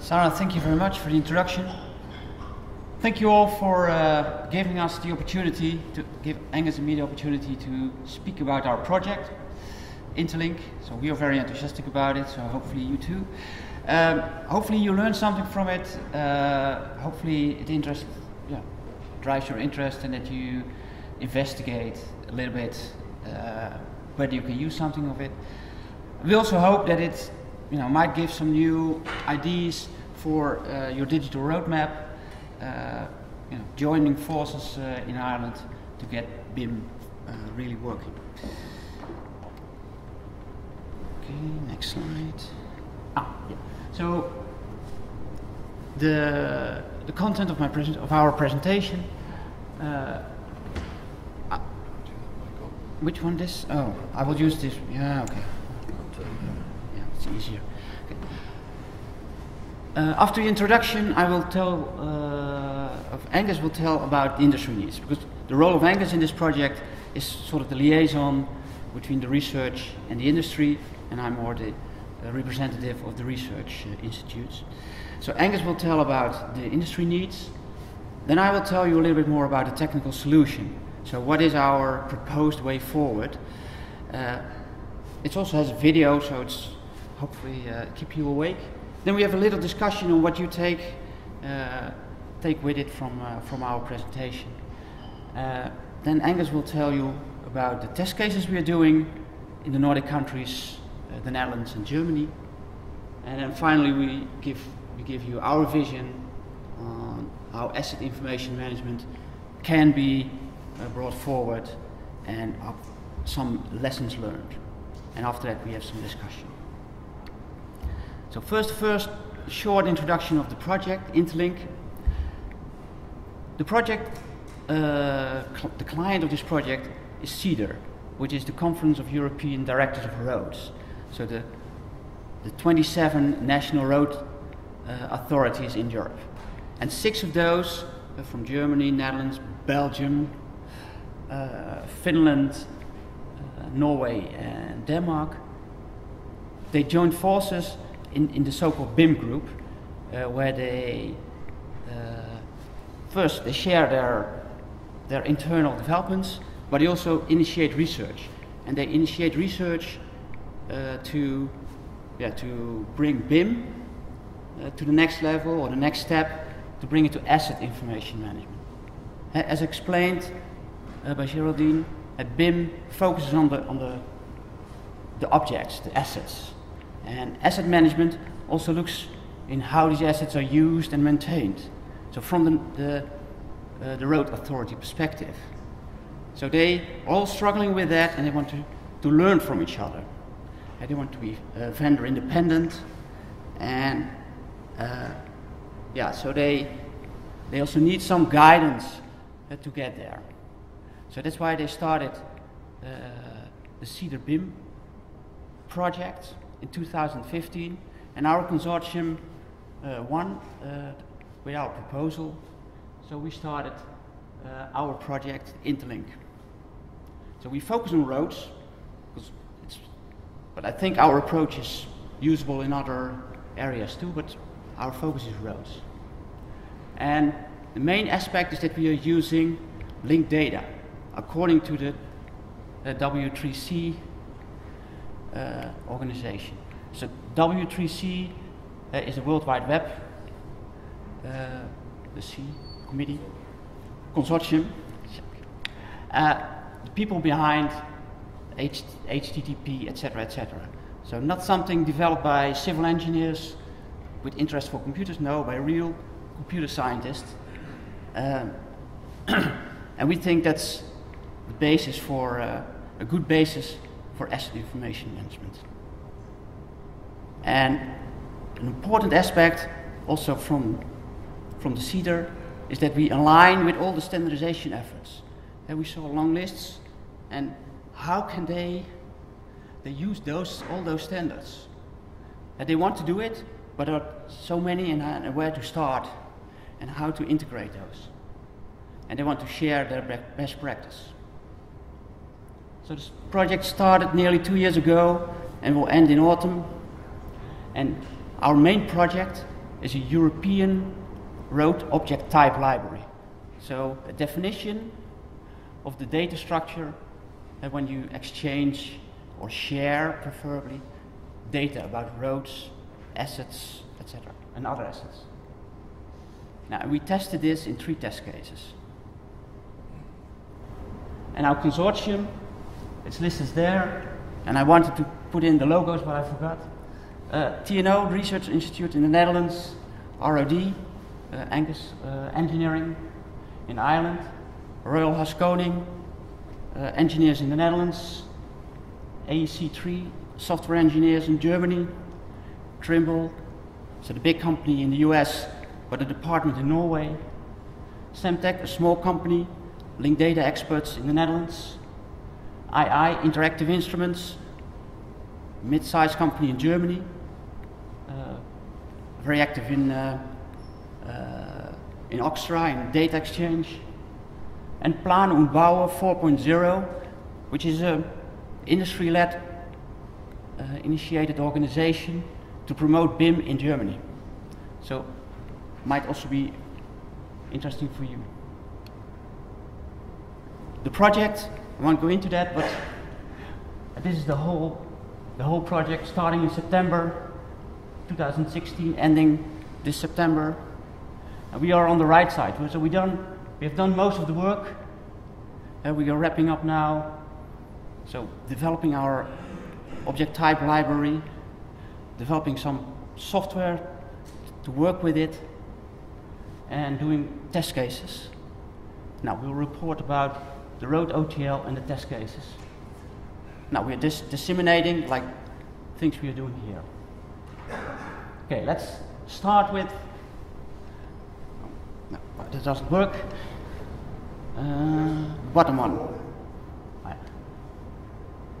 Sarah, thank you very much for the introduction. Thank you all for giving us the opportunity, to give Angus and me the opportunity to speak about our project, INTERLINK. So we are very enthusiastic about it, so hopefully you too. Hopefully you learn something from it. Hopefully it drives your interest and that you investigate a little bit whether you can use something of it. We also hope that it might give some new ideas for your digital roadmap, joining forces in Ireland to get BIM really working. Okay, next slide. So the content of our presentation. Which one this? Oh, I will use this. Yeah, okay. Yeah, it's easier. Okay. After the introduction, I will tell, Angus will tell about the industry needs, because the role of Angus in this project is sort of the liaison between the research and the industry, and I'm more the representative of the research institutes. So Angus will tell about the industry needs. Then I will tell you a little bit more about the technical solution. So what is our proposed way forward? It also has a video, so it's hopefully keep you awake. Then we have a little discussion on what you take with it from our presentation. Then Angus will tell you about the test cases we are doing in the Nordic countries, the Netherlands and Germany. And then finally we give you our vision on how asset information management can be brought forward and some lessons learned. And after that we have some discussion. So first short introduction of the project, INTERLINK. The project, the client of this project is CEDAR, which is the Conference of European Directors of Roads. So the 27 national road authorities in Europe. And 6 of those are from Germany, Netherlands, Belgium, Finland, Norway and Denmark. They joined forces in the so-called BIM group, where they first they share their internal developments, but they also initiate research. And they initiate research to bring BIM to the next level or the next step, to bring it to asset information management. As explained by Geraldine, BIM focuses on the objects, the assets. And asset management also looks in how these assets are used and maintained. So from the road authority perspective. So they are all struggling with that, and they want to learn from each other. And they want to be vendor independent, and so they also need some guidance to get there. So that's why they started the CEDAR BIM project in 2015, and our consortium won with our proposal. So we started our project INTERLINK. So we focus on roads, but I think our approach is usable in other areas too, but our focus is roads. And the main aspect is that we are using linked data according to the W3C organization. So W3C is the World Wide Web, the C committee, consortium, the people behind HTTP, etc., etc. So not something developed by civil engineers with interest for computers, no, by real computer scientists. And we think that's the basis for a good basis for asset information management. And an important aspect also from the CEDAR is that we align with all the standardization efforts. And we saw long lists, and how can they use all those standards? And they want to do it, but there are so many, and where to start and how to integrate those. And they want to share their best practice. So this project started nearly 2 years ago and will end in autumn. And our main project is a European road object type library. So a definition of the data structure when you exchange or share, preferably, data about roads, assets, etc., and other assets. Now, we tested this in 3 test cases. And our consortium, its list is there, and I wanted to put in the logos, but I forgot. TNO, Research Institute in the Netherlands, ROD, Aonghus Engineering in Ireland, Royal Haskoning, engineers in the Netherlands, AEC3, software engineers in Germany, Trimble, so the big company in the US, but a department in Norway, Semtech, a small company, linked data experts in the Netherlands, II, Interactive Instruments, mid-sized company in Germany, very active in Oxtra, in data exchange, and Plan und Bouwen 4.0, which is an industry-led initiated organization to promote BIM in Germany. So, might also be interesting for you. The project, I won't go into that, but this is the whole project, starting in September 2016, ending this September. And we are on the right side, so we have done most of the work. We are wrapping up now. So developing our object type library, developing some software to work with it, and doing test cases. Now we'll report about the Road OTO and the test cases. Now we're disseminating like things we are doing here. Okay, let's start with. No, that doesn't work. Bottom one.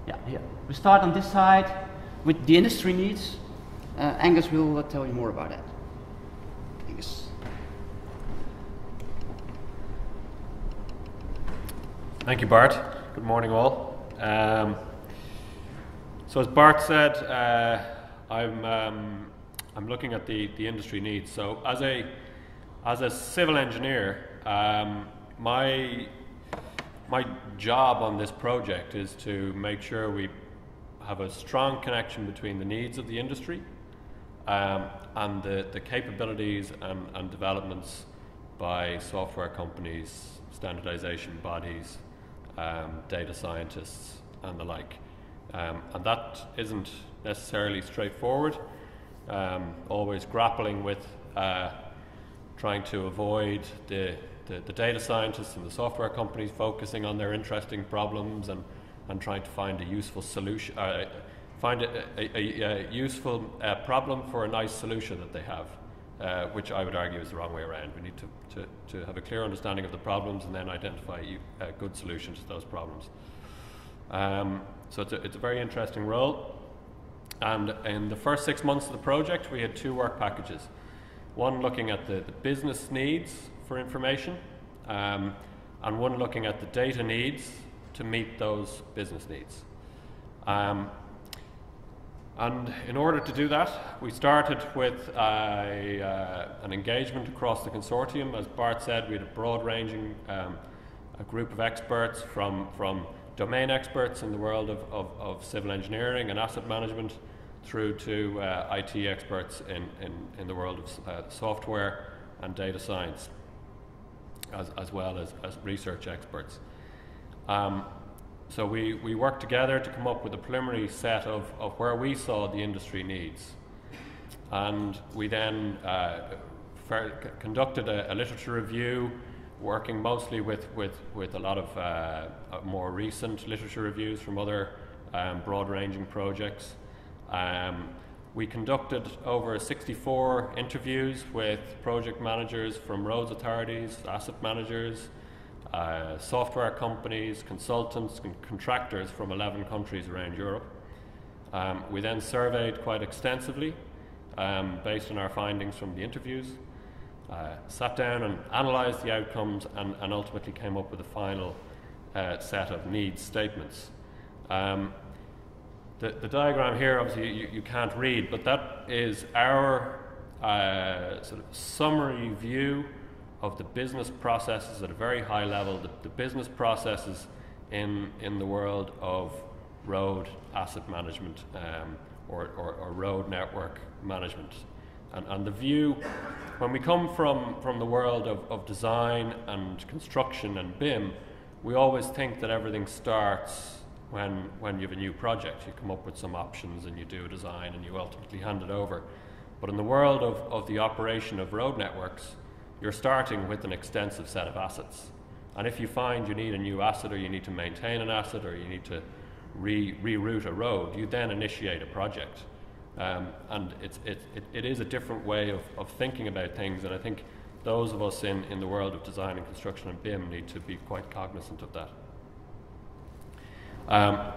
Yeah, here. We start on this side with the industry needs. Aonghus will tell you more about that. Aonghus. Thank you, Bart. Good morning, all. So as Bart said, I'm looking at the industry needs. So as a civil engineer, my job on this project is to make sure we have a strong connection between the needs of the industry and the capabilities and developments by software companies, standardization bodies, data scientists and the like. And that isn't necessarily straightforward, always grappling with trying to avoid the data scientists and the software companies focusing on their interesting problems and trying to find a useful solution, find a useful problem for a nice solution that they have, which I would argue is the wrong way around. We need to have a clear understanding of the problems and then identify good solutions to those problems. So it's a very interesting role. And in the first 6 months of the project, we had 2 work packages. One looking at the business needs for information, and one looking at the data needs to meet those business needs. And in order to do that, we started with an engagement across the consortium. As Bart said, we had a broad-ranging a group of experts from domain experts in the world of civil engineering and asset management through to IT experts in the world of software and data science, as well as research experts. So we worked together to come up with a preliminary set of where we saw the industry needs. And we then conducted a literature review, working mostly with a lot of more recent literature reviews from other broad-ranging projects. We conducted over 64 interviews with project managers from roads authorities, asset managers, software companies, consultants and contractors from 11 countries around Europe. We then surveyed quite extensively based on our findings from the interviews, sat down and analysed the outcomes and ultimately came up with a final set of needs statements. The diagram here, obviously you can't read, but that is our sort of summary view of the business processes at a very high level, the business processes in the world of road asset management or road network management. And the view, when we come from the world of design and construction and BIM, we always think that everything starts when you have a new project. You come up with some options and you do a design and you ultimately hand it over. But in the world of the operation of road networks, you're starting with an extensive set of assets. And if you find you need a new asset, or you need to maintain an asset, or you need to reroute a road, you then initiate a project. And it is a different way of thinking about things, and I think those of us in the world of design and construction and BIM need to be quite cognizant of that.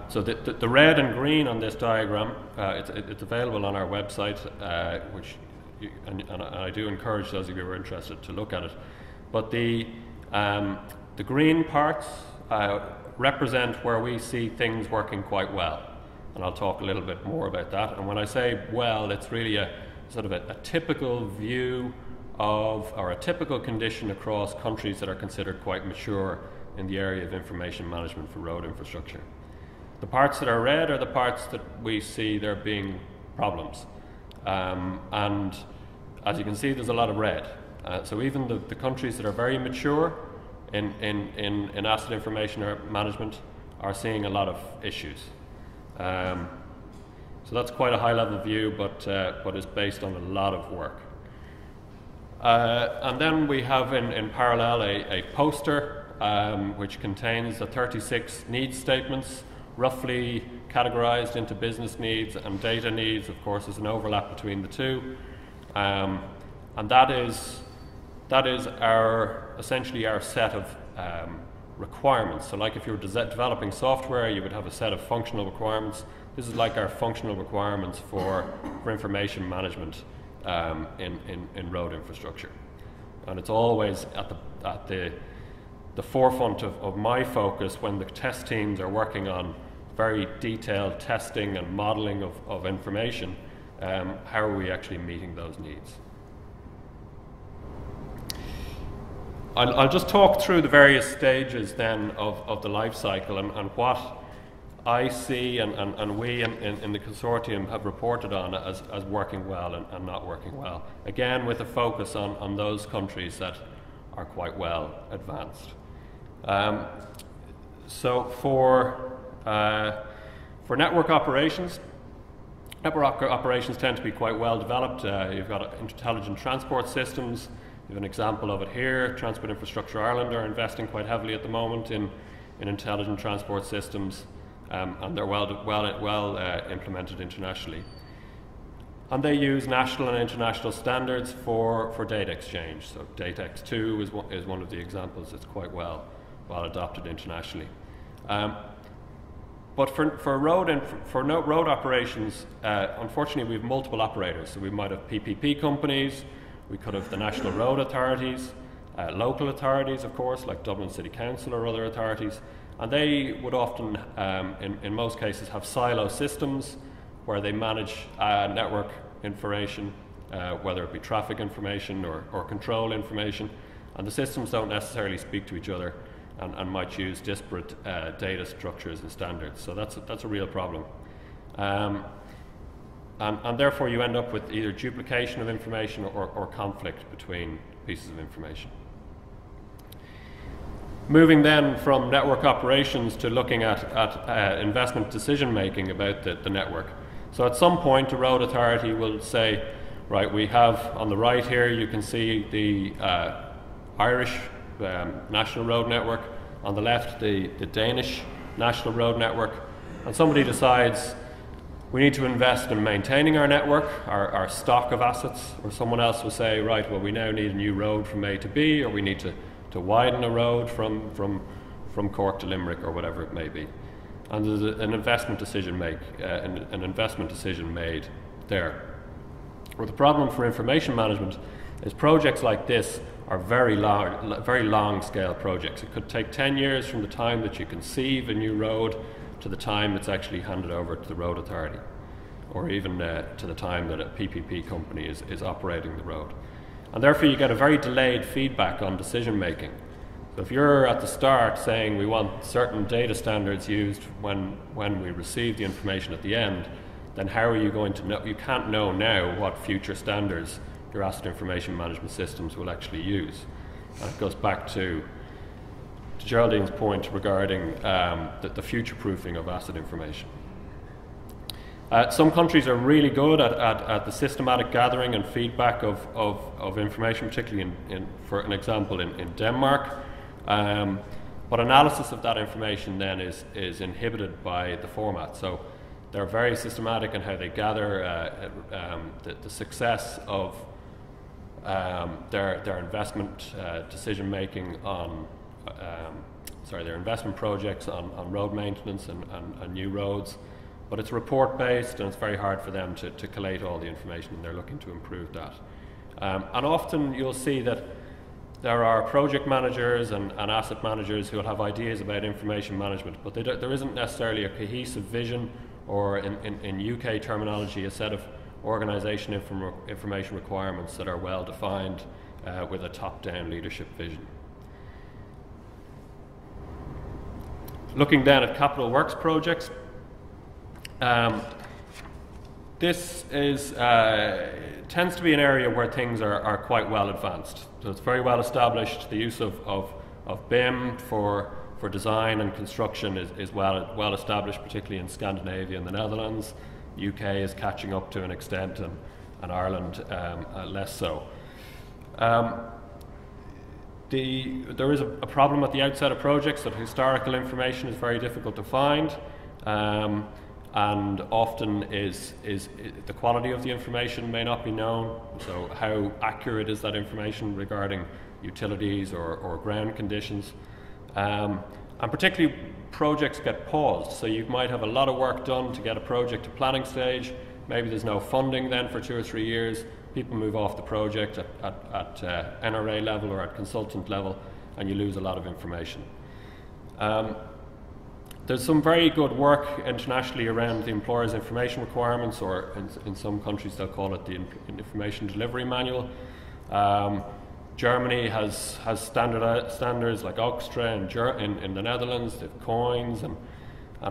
So the red and green on this diagram, it's available on our website, and I do encourage those of you who are interested to look at it. But the green parts represent where we see things working quite well, and I'll talk a little bit more about that. And when I say well, it's really a sort of a typical view of, or a typical condition across countries that are considered quite mature in the area of information management for road infrastructure. The parts that are red are the parts that we see there being problems. And as you can see, there's a lot of red. So even the countries that are very mature in asset information or management are seeing a lot of issues. So that's quite a high-level view, but is based on a lot of work. And then we have in parallel a poster which contains the 36 needs statements, roughly categorized into business needs and data needs. Of course, there's an overlap between the two, and that is essentially our set of requirements. So like if you were developing software, you would have a set of functional requirements. This is like our functional requirements for information management in road infrastructure, and it's always at the forefront of my focus when the test teams are working on very detailed testing and modeling of information. How are we actually meeting those needs? I'll just talk through the various stages then of the life cycle and what I see and we in the consortium have reported on as working well and not working well. Again, with a focus on those countries that are quite well advanced. So for network operations tend to be quite well developed. You've got intelligent transport systems. You have an example of it here. Transport Infrastructure Ireland are investing quite heavily at the moment in intelligent transport systems, and they're well implemented internationally. And they use national and international standards for data exchange. So DataX2 is one of the examples that's quite well adopted internationally. But for road operations, unfortunately, we have multiple operators. So we might have PPP companies, we could have the national road authorities, local authorities, of course, like Dublin City Council or other authorities, and they would often, in most cases, have silo systems where they manage network information, whether it be traffic information or control information, and the systems don't necessarily speak to each other and might use disparate data structures and standards. So that's a real problem. And therefore you end up with either duplication of information or conflict between pieces of information. Moving then from network operations to looking at investment decision making about the network. So at some point a road authority will say, right, we have on the right here you can see the Irish national road network, on the left the Danish national road network, and somebody decides we need to invest in maintaining our network, our stock of assets, or someone else will say, right, well, we now need a new road from A to B, or we need to widen a road from Cork to Limerick, or whatever it may be. And there's an investment decision made there. Well, the problem for information management is projects like this are very long scale projects. It could take 10 years from the time that you conceive a new road to the time it's actually handed over to the road authority. or even to the time that a PPP company is operating the road. And therefore you get a very delayed feedback on decision making. So if you're at the start saying we want certain data standards used when we receive the information at the end, then how are you going to know? You can't know now what future standards your asset information management systems will actually use. And it goes back to Geraldine's point regarding the future-proofing of asset information. Some countries are really good at the systematic gathering and feedback of information, particularly for an example in Denmark. But analysis of that information then is inhibited by the format. So they're very systematic in how they gather the success of their investment decision making on their investment projects on road maintenance and new roads. But it's report based, and it's very hard for them to collate all the information, and they're looking to improve that. And often you'll see that there are project managers and asset managers who will have ideas about information management, but there isn't necessarily a cohesive vision, or in UK terminology, a set of organisation information requirements that are well defined with a top-down leadership vision. Looking then at capital works projects, this tends to be an area where things are quite well advanced. So it's very well established. The use of BIM for design and construction is well established, particularly in Scandinavia and the Netherlands. The UK is catching up to an extent, and Ireland less so. There is a problem at the outset of projects that historical information is very difficult to find. And often the quality of the information may not be known. So how accurate is that information regarding utilities or ground conditions? And particularly projects get paused. So you might have a lot of work done to get a project to planning stage. Maybe there's no funding then for 2 or 3 years. People move off the project at NRA level or at consultant level, and you lose a lot of information. There's some very good work internationally around the employer's information requirements, or in some countries they'll call it the information delivery manual. Germany has standards like OXTRA in the Netherlands. They have COINS and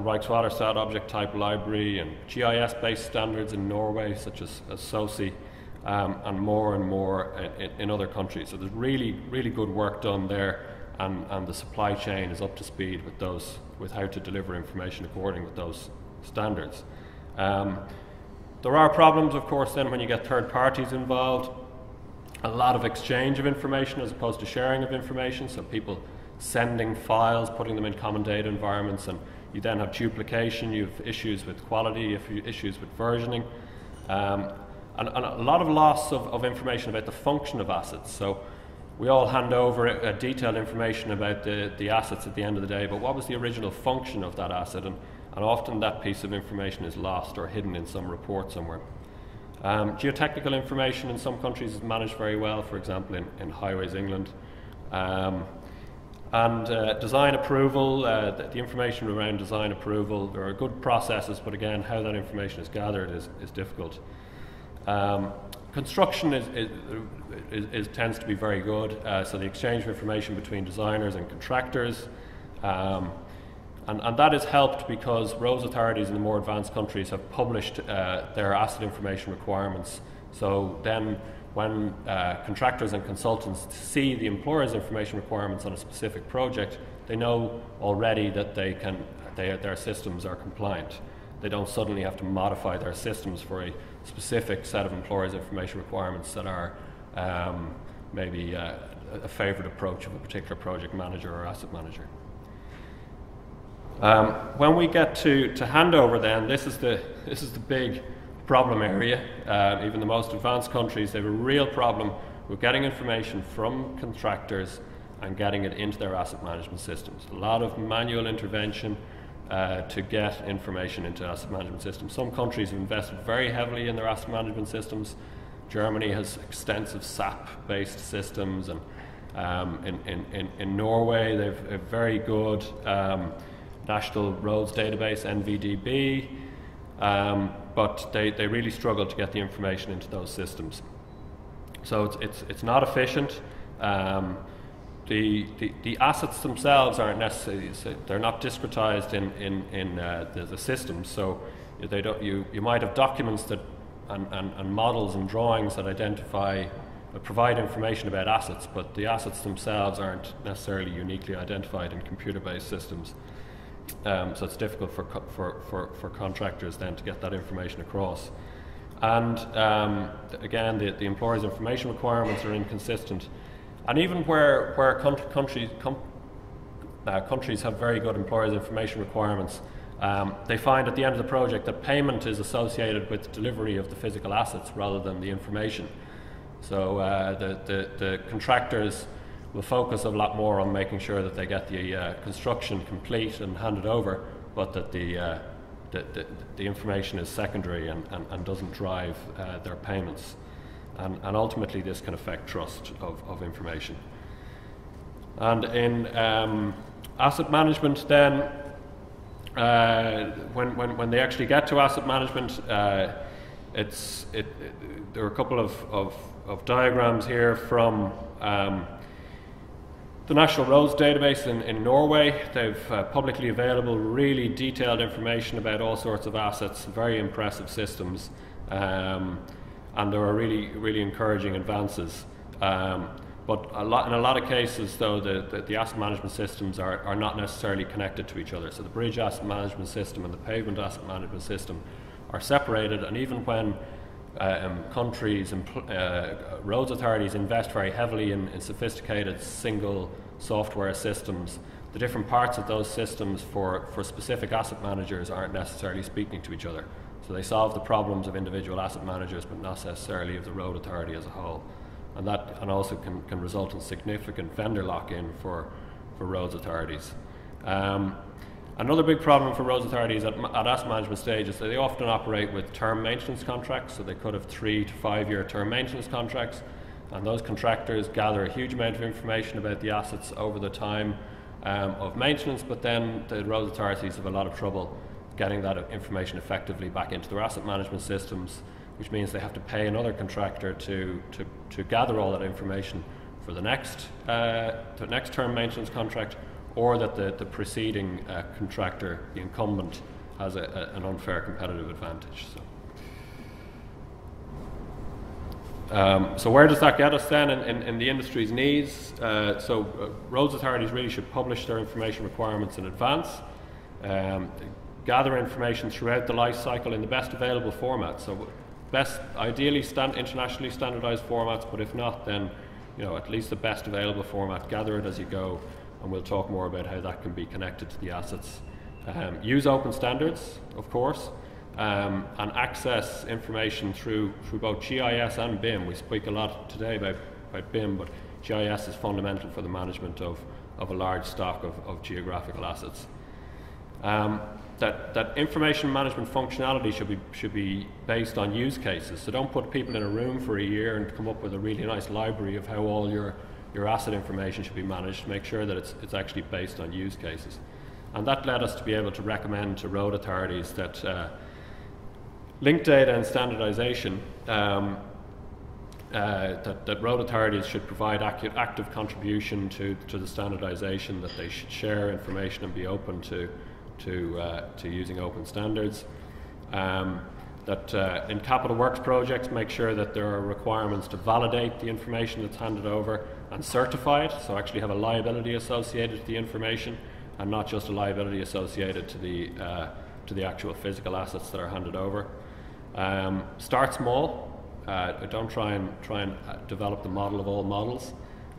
Rijkswaterstaat object type library, and GIS-based standards in Norway such as SOSI, and more in other countries. So there's really good work done there, and the supply chain is up to speed with how to deliver information according with those standards. There are problems, of course, then when you get third parties involved. A lot of exchange of information as opposed to sharing of information, so people sending files, putting them in common data environments, and you then have duplication, you have issues with quality, you have issues with versioning, and a lot of loss of information about the function of assets. So we all hand over detailed information about the assets at the end of the day, but what was the original function of that asset? And often that piece of information is lost or hidden in some report somewhere. Geotechnical information in some countries is managed very well, for example in Highways England. Design approval, the information around design approval, there are good processes, but again, how that information is gathered is difficult. Construction tends to be very good, so the exchange of information between designers and contractors, and that is helped because roads authorities in the more advanced countries have published their asset information requirements. So then when contractors and consultants see the employer's information requirements on a specific project, they know already that their systems are compliant. They don't suddenly have to modify their systems for a specific set of employers' information requirements that are maybe a favoured approach of a particular project manager or asset manager. When we get to handover, then this is the big problem area. Even the most advanced countries, they have a real problem with getting information from contractors and getting it into their asset management systems. A lot of manual intervention to get information into asset management systems. Some countries have invested very heavily in their asset management systems. Germany has extensive SAP-based systems, and in Norway they have a very good National Roads Database, NVDB. but they really struggle to get the information into those systems. So it's not efficient. The assets themselves aren't necessarily, they're not discretized in the systems. So they don't, you might have documents that and models and drawings that provide information about assets, but the assets themselves aren't necessarily uniquely identified in computer-based systems. So it's difficult for contractors then to get that information across. And again, the employer's information requirements are inconsistent. And even where countries have very good employers' information requirements, they find at the end of the project that payment is associated with delivery of the physical assets rather than the information. So the contractors will focus a lot more on making sure that they get the construction complete and handed over, but that the information is secondary and doesn't drive their payments. And ultimately this can affect trust of information. And in asset management then, when they actually get to asset management, there are a couple of diagrams here from the National Roads Database in Norway. They've publicly available, really detailed information about all sorts of assets, very impressive systems, and there are really encouraging advances. But in a lot of cases, though, the asset management systems are not necessarily connected to each other. So the bridge asset management system and the pavement asset management system are separated, and even when countries and roads authorities invest very heavily in sophisticated single software systems, the different parts of those systems for specific asset managers aren't necessarily speaking to each other. So they solve the problems of individual asset managers, but not necessarily of the road authority as a whole. And that also can result in significant vendor lock-in for roads authorities. Another big problem for roads authorities at asset management stage is that they often operate with term maintenance contracts, so they could have 3 to 5 year term maintenance contracts, and those contractors gather a huge amount of information about the assets over the time of maintenance, but then the roads authorities have a lot of trouble getting that information effectively back into their asset management systems, which means they have to pay another contractor to gather all that information for the next term maintenance contract, or that the preceding contractor, the incumbent, has an unfair competitive advantage. So where does that get us then in the industry's needs? Roads authorities really should publish their information requirements in advance, gather information throughout the life cycle in the best available format. So ideally internationally standardized formats, but if not, then at least the best available format. Gather it as you go, and we'll talk more about how that can be connected to the assets. Use open standards, of course, and access information through both GIS and BIM. We speak a lot today about BIM, but GIS is fundamental for the management of a large stock of geographical assets. That information management functionality should be based on use cases. So don't put people in a room for a year and come up with a really nice library of how all your asset information should be managed. Make sure that it's actually based on use cases. And that led us to be able to recommend to road authorities that linked data and standardization, that road authorities should provide active contribution to the standardization, that they should share information and be open to using open standards. That in capital works projects, make sure that there are requirements to validate the information that's handed over and certify it, so actually have a liability associated to the information and not just a liability associated to the actual physical assets that are handed over. Start small. Don't try and develop the model of all models,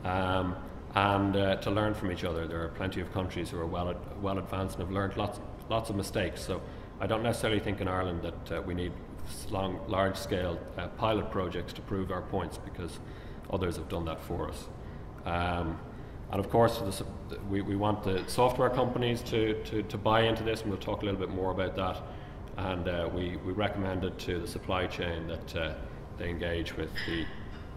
and to learn from each other. There are plenty of countries who are well advanced and have learned lots of mistakes. So I don't necessarily think in Ireland that we need large-scale pilot projects to prove our points, because others have done that for us. And of course, we want the software companies to buy into this, and we'll talk a little bit more about that. And we recommended to the supply chain that they engage with the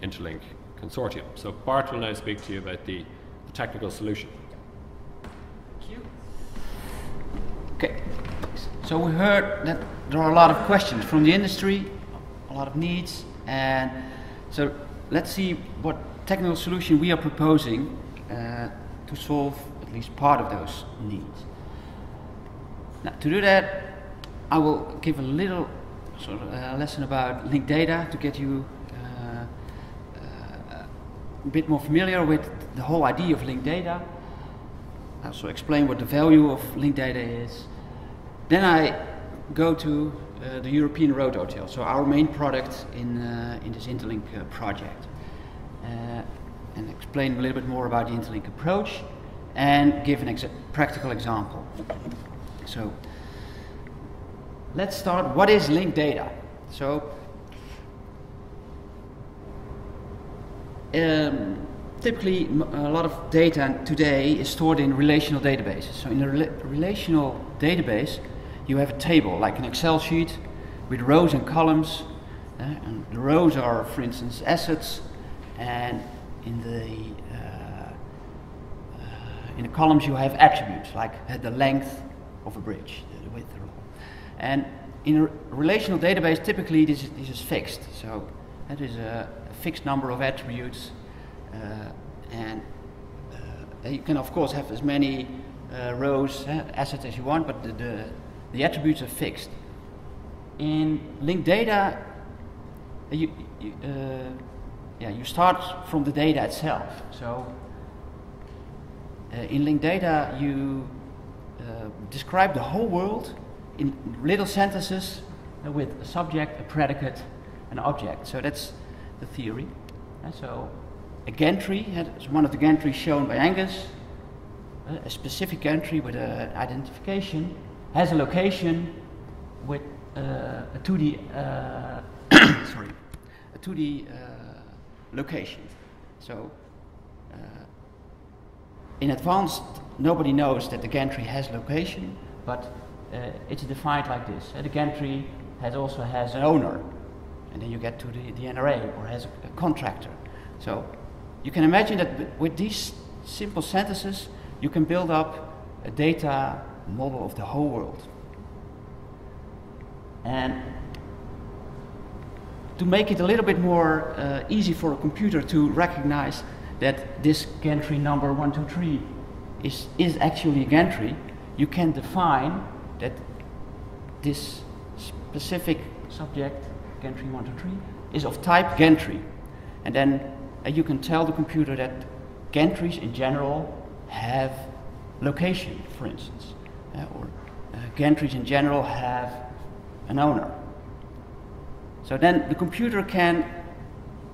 INTERLINK Consortium. So Bart will now speak to you about the technical solution. Thank you. Okay. So we heard that there are a lot of questions from the industry, a lot of needs, and so let's see what technical solution we are proposing to solve at least part of those needs. Now, to do that, I will give a little sort of lesson about linked data to get you a bit more familiar with the whole idea of linked data. I'll also explain what the value of linked data is. Then I go to the European Road OTO, so our main product in this INTERLINK project, and explain a little bit more about the INTERLINK approach and give an practical example. So let's start. What is linked data? So typically a lot of data today is stored in relational databases. So in a relational database you have a table like an Excel sheet with rows and columns, and the rows are, for instance, assets, and in the columns you have attributes like the length of a bridge, the width, the length. And in a relational database typically this is fixed, so that is a fixed number of attributes, and you can of course have as many rows, assets as you want, but the attributes are fixed. In linked data, you start from the data itself. So in linked data you describe the whole world in little sentences with a subject, a predicate, an object. So that's the theory. So a gantry, is one of the gantries shown by Aonghus, a specific gantry with an identification, has a location with a 2D sorry, a 2D location. So in advance nobody knows that the gantry has location, but it's defined like this. The gantry also has an owner, and then you get to the NRA, or has a contractor. So you can imagine that with these simple sentences you can build up a data model of the whole world. And to make it a little bit more easy for a computer to recognize that this gantry number 123 is actually a gantry, you can define that this specific subject, gantry 123, is of type gantry. And then you can tell the computer that gantries in general have location, for instance, or gantries in general have an owner. So then the computer can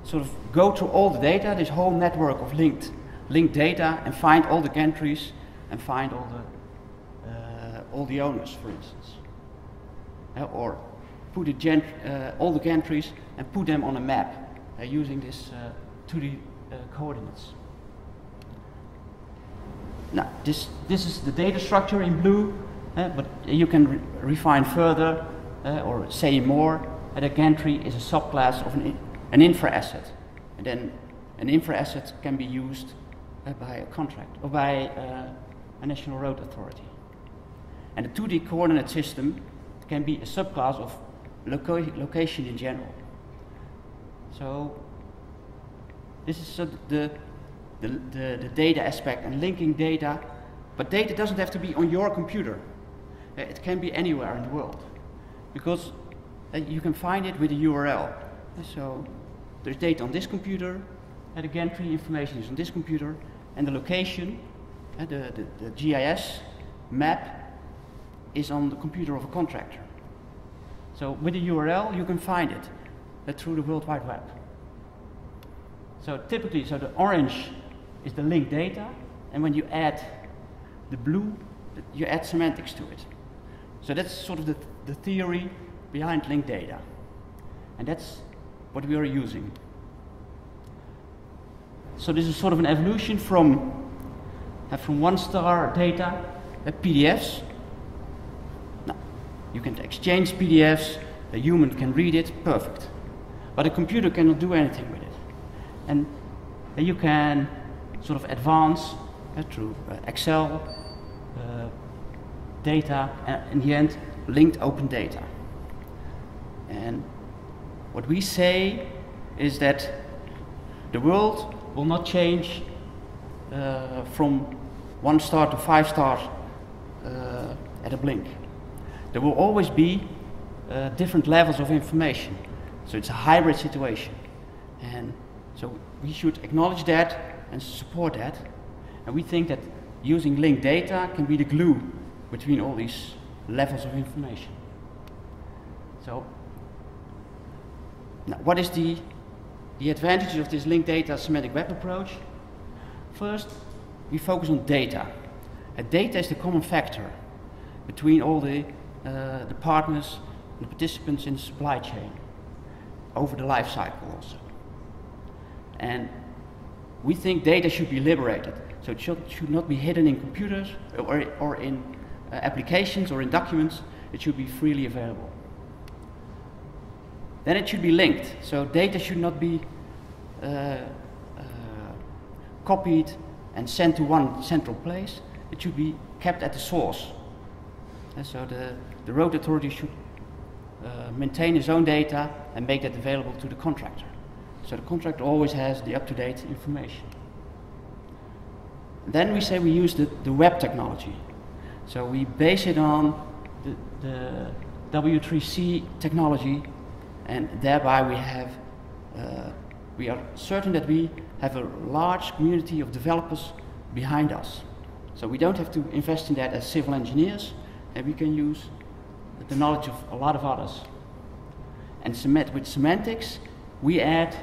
sort of go to all the data, this whole network of linked data, and find all the gantries and find all the owners, for instance, or put all the gantries and put them on a map using this 2D coordinates. Now this is the data structure in blue, but you can refine further or say more. A gantry is a subclass of an infra asset, and then an infra asset can be used by a contract or by a national road authority. And the 2D coordinate system can be a subclass of location in general. So this is the data aspect and linking data, but data doesn't have to be on your computer. It can be anywhere in the world, because you can find it with a URL. So there's data on this computer, and the gantry information is on this computer, and the location, the GIS map, is on the computer of a contractor. So with a URL you can find it through the World Wide Web. So typically, the orange is the linked data, and when you add the blue, you add semantics to it. So that's sort of the theory behind linked data, and that's what we are using. So this is sort of an evolution from one-star data, PDFs. Now, you can exchange PDFs, a human can read it, perfect. But a computer cannot do anything with it. And you can sort of advance through Excel, data, and in the end linked open data. And what we say is that the world will not change from 1 star to 5 stars at a blink. There will always be different levels of information. So it's a hybrid situation. And so we should acknowledge that and support that. And we think that using linked data can be the glue between all these levels of information. So now, what is the advantages of this linked data semantic web approach? First, we focus on data. And data is the common factor between all the partners and the participants in the supply chain over the life cycle also. And we think data should be liberated. So it should not be hidden in computers or in applications or in documents. It should be freely available. Then it should be linked. So data should not be copied and sent to one central place. It should be kept at the source. And so the road authority should maintain its own data and make that available to the contractor. So the contractor always has the up-to-date information. Then we say we use the web technology. So we base it on the W3C technology, and thereby we are certain that we have a large community of developers behind us. So we don't have to invest in that as civil engineers, and we can use the knowledge of a lot of others. And with semantics, we add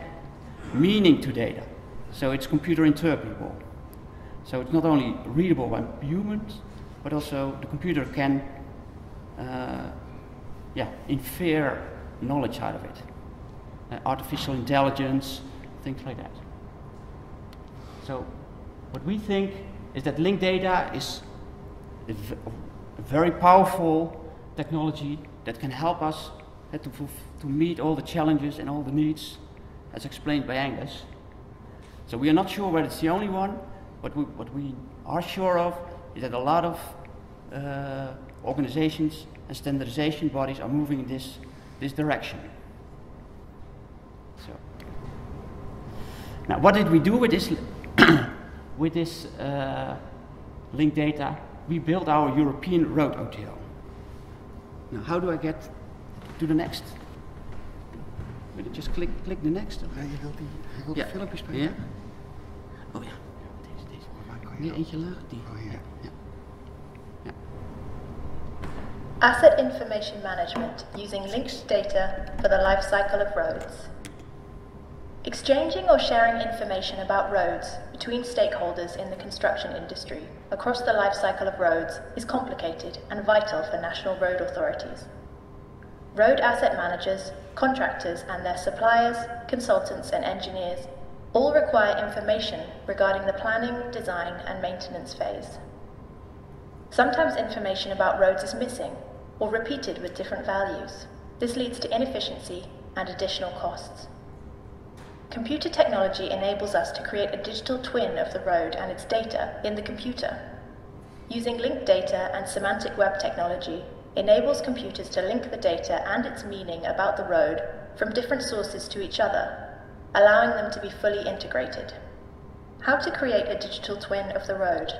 meaning to data. So it's computer interpretable. So it's not only readable by humans, but also the computer can infer knowledge out of it. Artificial intelligence, things like that. So what we think is that linked data is a very powerful technology that can help us to meet all the challenges and all the needs as explained by Angus. So we are not sure whether it's the only one, but what we are sure of is that a lot of organizations and standardization bodies are moving in this direction. So now, what did we do with this linked data? We built our European Road OTO. Now, how do I get to the next? Will you just click the next? Ja, je wilt de filmpjes spelen? Ja. Oh ja. Deze. Weer eentje lager. Die. Oh ja. Ja. Asset information management using linked data for the life cycle of roads. Exchanging or sharing information about roads between stakeholders in the construction industry across the life cycle of roads is complicated and vital for national road authorities. Road asset managers, contractors and their suppliers, consultants and engineers all require information regarding the planning, design and maintenance phase. Sometimes information about roads is missing or repeated with different values. This leads to inefficiency and additional costs. Computer technology enables us to create a digital twin of the road and its data in the computer. Using linked data and semantic web technology enables computers to link the data and its meaning about the road from different sources to each other, allowing them to be fully integrated. How to create a digital twin of the road?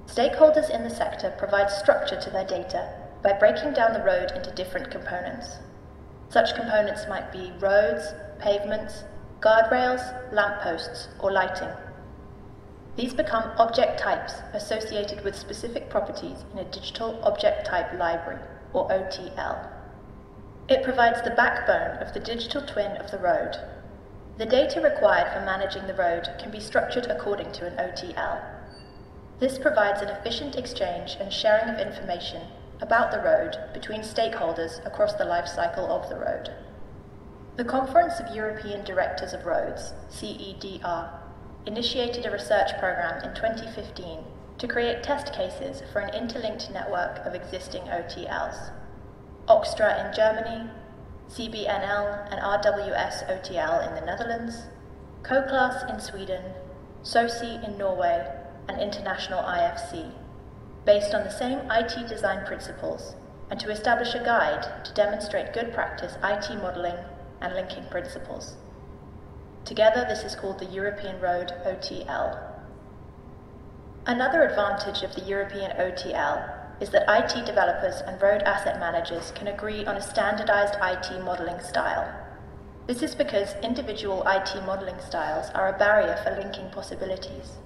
Stakeholders in the sector provide structure to their data by breaking down the road into different components. Such components might be roads, pavements, guardrails, lampposts, or lighting. These become object types associated with specific properties in a digital object type library, or OTL. It provides the backbone of the digital twin of the road. The data required for managing the road can be structured according to an OTL. This provides an efficient exchange and sharing of information about the road between stakeholders across the life cycle of the road. The Conference of European Directors of Roads, CEDR, initiated a research program in 2015 to create test cases for an interlinked network of existing OTLs. Oxtra in Germany, CBNL and RWS OTL in the Netherlands, CoClass in Sweden, SOCI in Norway, and International IFC. based on the same IT design principles, and to establish a guide to demonstrate good practice IT modelling and linking principles. Together, this is called the European Road OTL. Another advantage of the European OTL is that IT developers and road asset managers can agree on a standardized IT modeling style. This is because individual IT modeling styles are a barrier for linking possibilities.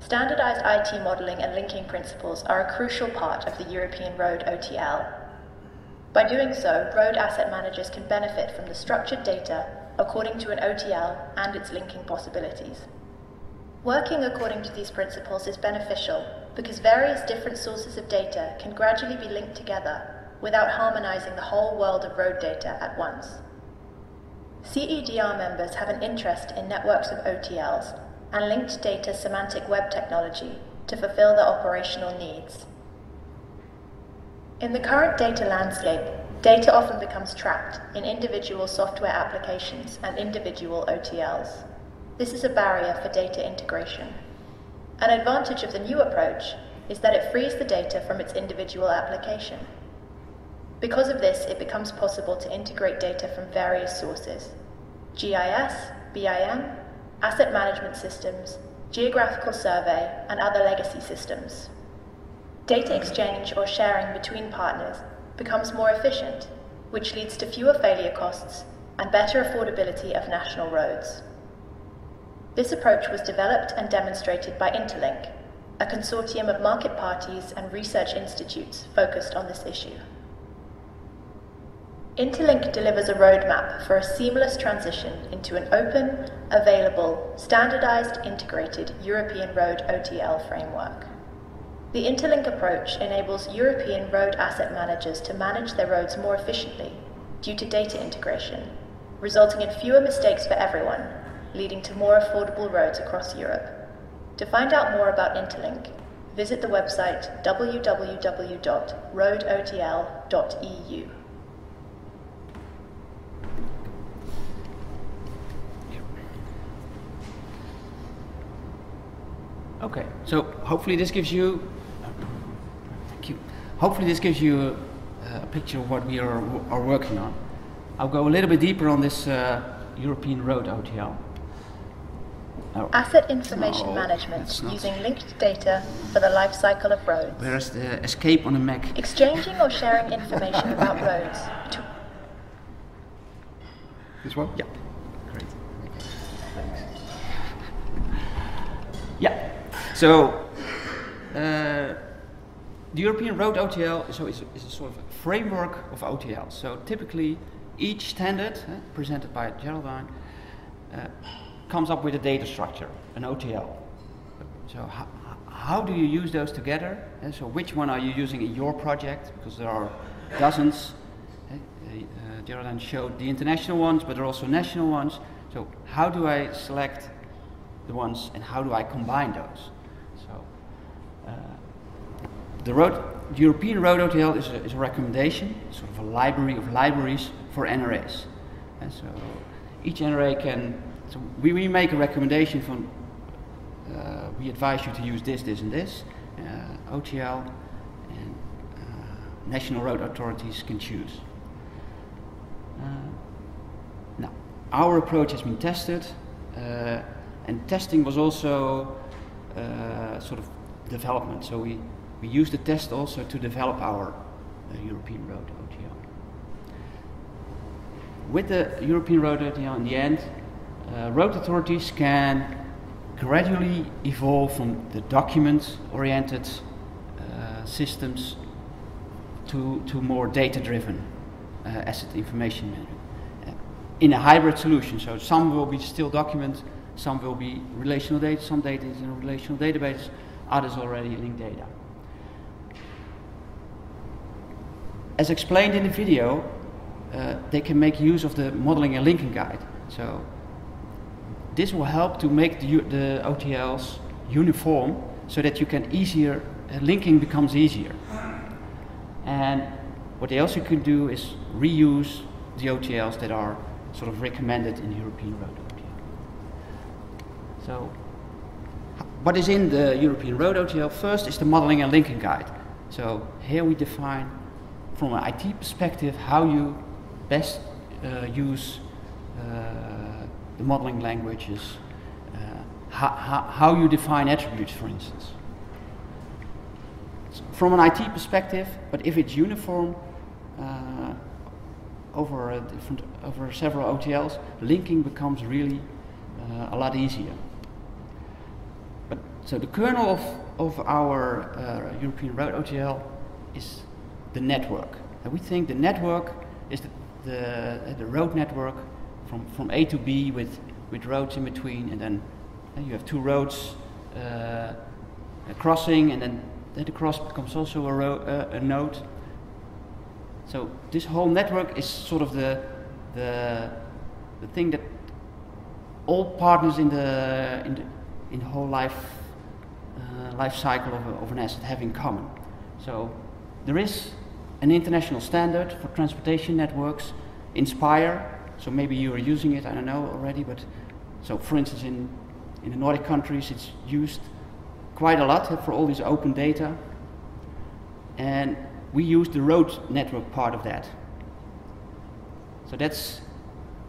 Standardized IT modeling and linking principles are a crucial part of the European Road OTL. By doing so, road asset managers can benefit from the structured data according to an OTL and its linking possibilities. Working according to these principles is beneficial because various different sources of data can gradually be linked together without harmonizing the whole world of road data at once. CEDR members have an interest in networks of OTLs and linked data semantic web technology to fulfill their operational needs. In the current data landscape, data often becomes trapped in individual software applications and individual OTLs. This is a barrier for data integration. An advantage of the new approach is that it frees the data from its individual application. Because of this, it becomes possible to integrate data from various sources: GIS, BIM, asset management systems, geographical survey, and other legacy systems. Data exchange or sharing between partners becomes more efficient, which leads to fewer failure costs and better affordability of national roads. This approach was developed and demonstrated by INTERLINK, a consortium of market parties and research institutes focused on this issue. INTERLINK delivers a roadmap for a seamless transition into an open, available, standardized, integrated European Road OTL framework. The INTERLINK approach enables European road asset managers to manage their roads more efficiently due to data integration, resulting in fewer mistakes for everyone, leading to more affordable roads across Europe. To find out more about INTERLINK, visit the website www.roadotl.eu. Okay, so hopefully this gives you a picture of what we are working on. I'll go a little bit deeper on this European Road OTL. Asset information management using linked data for the life cycle of roads. Where's the escape on the Mac? Exchanging or sharing information about roads. This one? Yeah, great. Thanks. Yeah, so the European Road OTL is a sort of a framework of OTL. So typically each standard, presented by Geraldine, comes up with a data structure, an OTL. So how do you use those together? So which one are you using in your project? Because there are dozens. Geraldine showed the international ones, but there are also national ones. So how do I select the ones and how do I combine those? So the European Road OTL is a recommendation, sort of a library of libraries for NRAs. And so each NRA can, so we make a recommendation from, we advise you to use this, this and this, OTL, and national road authorities can choose. Now, our approach has been tested, and testing was also sort of development. So we used the test also to develop our European Road OTL. With the European Road OTL in the end, road authorities can gradually evolve from the document-oriented systems to more data-driven asset information management in a hybrid solution. So some will be still document, some will be relational data, some data is in a relational database, others already linked data. As explained in the video, they can make use of the modeling and linking guide. So this will help to make the OTLs uniform so that you can linking becomes easier. And what they also can do is reuse the OTLs that are sort of recommended in the European Road OTL. So what is in the European Road OTL first is the modeling and linking guide. So here we define from an IT perspective how you best use the modeling languages, how you define attributes, for instance. So from an IT perspective, but if it's uniform over several OTLs, linking becomes really a lot easier. But so the kernel of our European Road OTL is the network, and we think the network is the road network from A to B with roads in between, and then you have two roads crossing, and then the cross becomes also a node. So this whole network is sort of the thing that all partners in the whole life cycle of an asset have in common. So there is an international standard for transportation networks, INSPIRE. So maybe you are using it, I don't know already, but so for instance in the Nordic countries it's used quite a lot for all this open data, and we use the road network part of that. So that's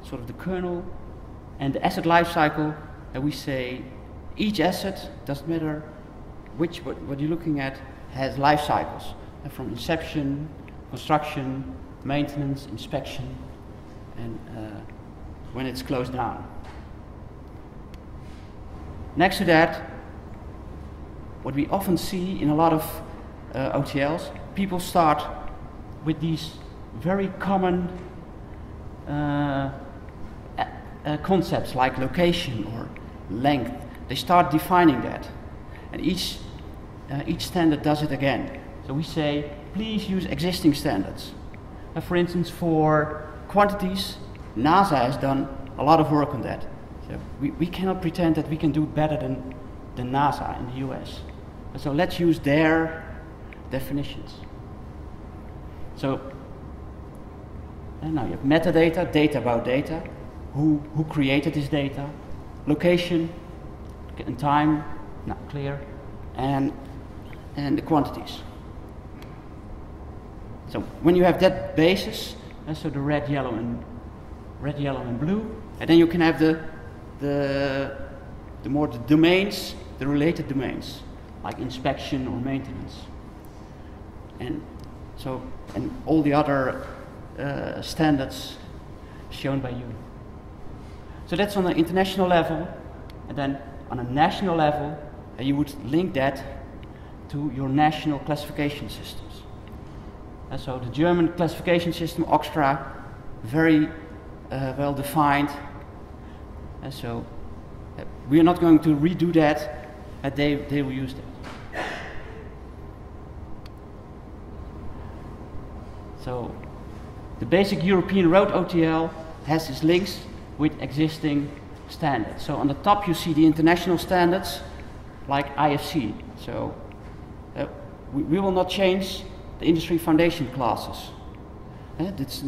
sort of the kernel. And the asset lifecycle, we say each asset, doesn't matter what you're looking at, has life cycles, from inception, construction, maintenance, inspection, and when it's closed down. Next to that, what we often see in a lot of OTLs, people start with these very common concepts like location or length. They start defining that, and each standard does it again. So we say, please use existing standards. For instance, for quantities, NASA has done a lot of work on that. So we cannot pretend that we can do better than NASA in the US. So let's use their definitions. So and now you have metadata, data about data, who created this data, location and time, not clear, and the quantities. So when you have that basis, so the red, yellow, and blue, and then you can have the domains, the related domains, like inspection or maintenance, and all the other standards shown by you. So that's on an international level, and then on a national level, you would link that to your national classification systems. And so the German classification system, OXTRA, very well defined. And so we are not going to redo that, they will use that. So the basic European Road OTL has these links with existing standards. So on the top you see the international standards like IFC. So we will not change the industry foundation classes. It's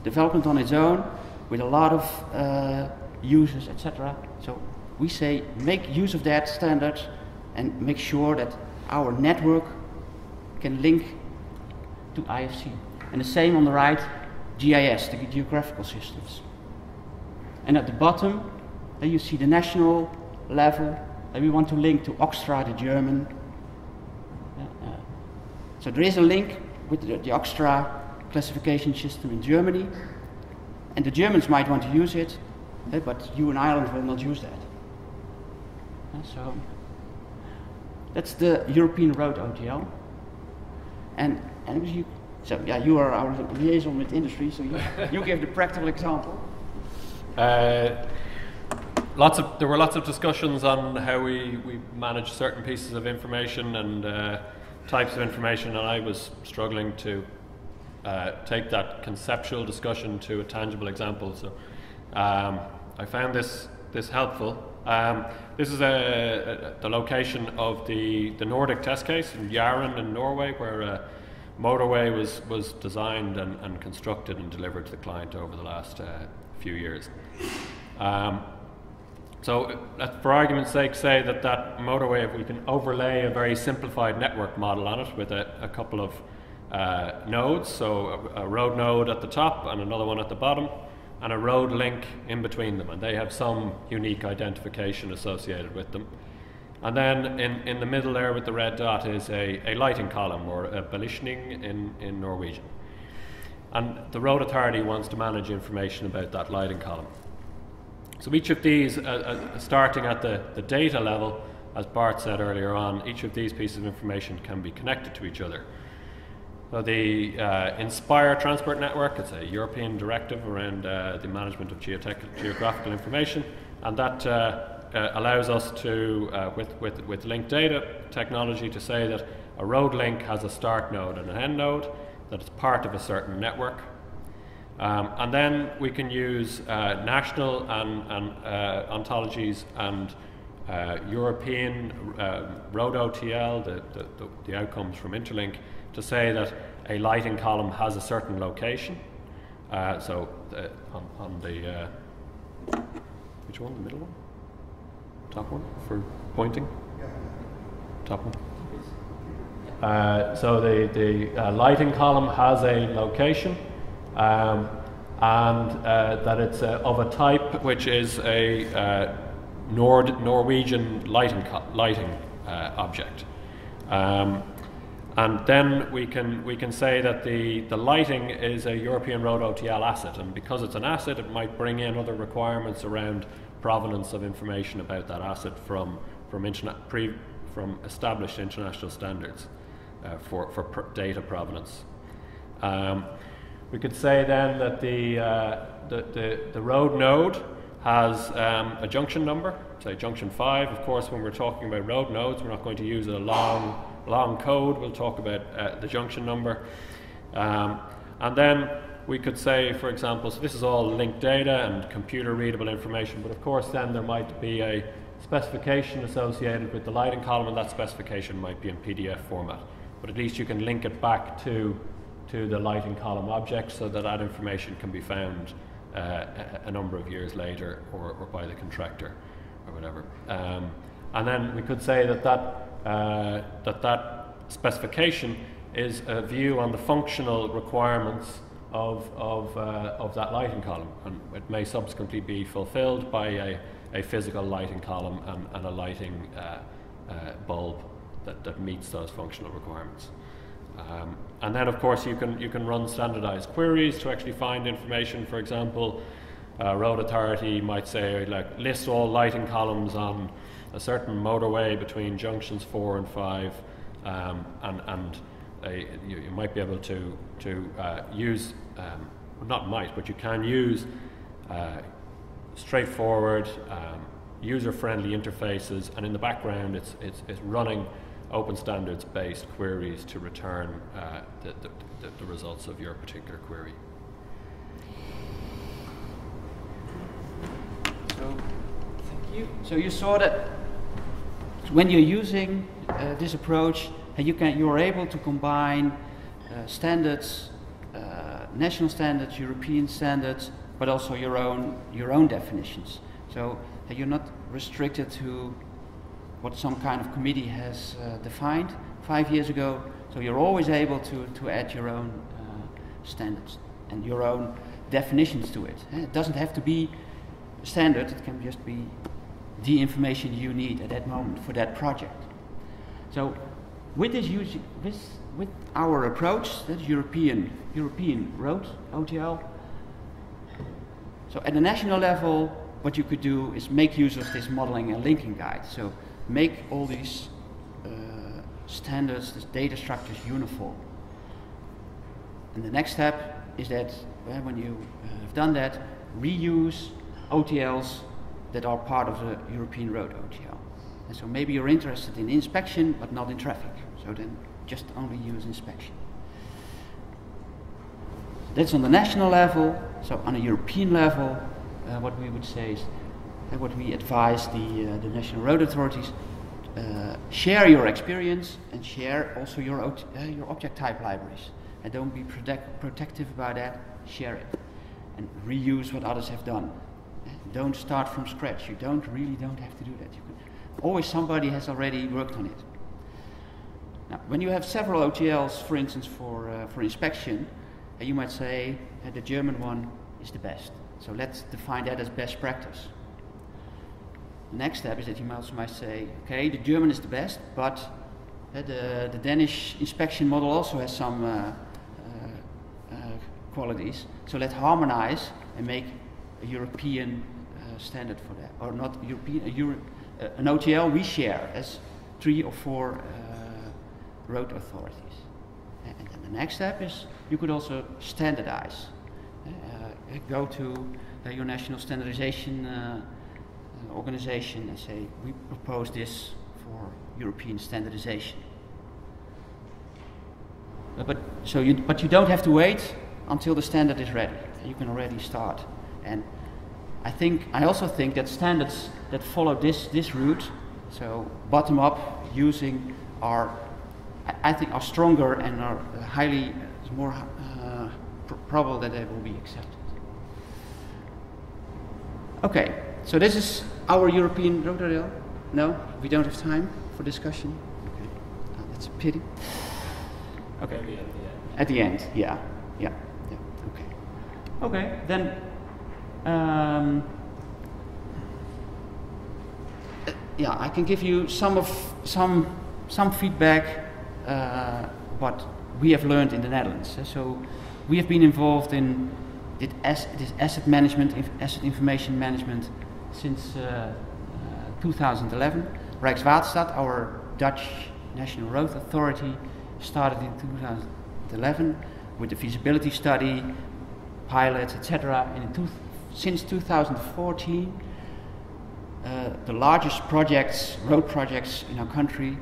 development on its own with a lot of users, etc. So we say make use of that standard and make sure that our network can link to IFC. And the same on the right, GIS, the geographical systems. And at the bottom, you see the national level, and we want to link to OXTRA, the German. So there is a link with the OXTRA classification system in Germany, and the Germans might want to use it, but you in Ireland will not use that. So that's the European Road OTL. And you are our liaison with industry, so you give the practical example. There were lots of discussions on how we manage certain pieces of information and types of information, and I was struggling to take that conceptual discussion to a tangible example. So I found this helpful. This is the location of the Nordic test case in Jæren in Norway, where a motorway was designed and constructed and delivered to the client over the last few years. So for argument's sake, say that that motorway, if we can overlay a very simplified network model on it with a couple of nodes, so a road node at the top and another one at the bottom, and a road link in between them, and they have some unique identification associated with them. And then in the middle there with the red dot is a lighting column, or a belysning in Norwegian. And the road authority wants to manage information about that lighting column. So each of these, starting at the data level, as Bart said earlier on, each of these pieces of information can be connected to each other. So the INSPIRE transport network, it's a European directive around the management of geographical information, and that allows us to, with linked data technology, to say that a road link has a start node and an end node, that it's part of a certain network. And then we can use national and ontologies and European Road OTL, the outcomes from INTERLINK, to say that a lighting column has a certain location. So on the, which one, the middle one? Top one for pointing? Top one. So the lighting column has a location, and that it's of a type which is a Norwegian lighting object. And then we can say that the lighting is a European Road OTL asset, and because it's an asset, it might bring in other requirements around provenance of information about that asset from established international standards for data provenance. We could say then that the road node has a junction number, say junction 5. Of course, when we're talking about road nodes, we're not going to use a long code. We'll talk about the junction number. And then we could say, for example, so this is all linked data and computer readable information, but of course then there might be a specification associated with the lighting column, and that specification might be in PDF format. But at least you can link it back to the lighting column object, so that that information can be found a number of years later, or by the contractor or whatever. And then we could say that specification is a view on the functional requirements of that lighting column, and it may subsequently be fulfilled by a physical lighting column and a lighting bulb that meets those functional requirements. And then, of course, you can run standardized queries to actually find information. For example, Road Authority might say, like, list all lighting columns on a certain motorway between junctions 4 and 5, and you might be able to use, not might, but you can use straightforward, user-friendly interfaces, and in the background it's running open standards-based queries to return the results of your particular query. So, thank you. So you saw that when you're using this approach, you're able to combine standards, national standards, European standards, but also your own definitions. So you're not restricted to what some kind of committee has defined 5 years ago. So you're always able to add your own standards and your own definitions to it. It doesn't have to be standard, it can just be the information you need at that moment for that project. So with this with our approach, that European Road OTL, so at the national level, what you could do is make use of this modeling and linking guide. So make all these standards, these data structures uniform. And the next step is that when you have done that, reuse OTLs that are part of the European Road OTL. And so maybe you're interested in inspection, but not in traffic. So then just only use inspection. That's on the national level. So on a European level, what we would say is, what we advise the national road authorities, share your experience and share also your object type libraries. And don't be protective about that, share it. And reuse what others have done. Don't start from scratch. You don't have to do that. Always somebody has already worked on it. Now, when you have several OTLs, for instance, for inspection, you might say the German one is the best. So let's define that as best practice. The next step is that you also might say, okay, the German is the best, but the Danish inspection model also has some qualities. So let's harmonize and make a European standard for that, or not European, an OTL we share as 3 or 4 road authorities. And then the next step is you could also standardize. Go to your national standardization organization and say, we propose this for European standardization. But you don't have to wait until the standard is ready. You can already start. And I also think that standards that follow this route, so bottom up, using are stronger and are highly more probable that they will be accepted. Okay, so this is our European road OTL. No, we don't have time for discussion. Okay, that's a pity. Okay, maybe at the end. Yeah. Okay, then. I can give you some feedback what we have learned in the Netherlands. So we have been involved in this asset management, asset information management since 2011. Rijkswaterstaat, our Dutch National Road Authority, started in 2011 with the feasibility study, pilots, etc. And since 2014, the largest road projects in our country,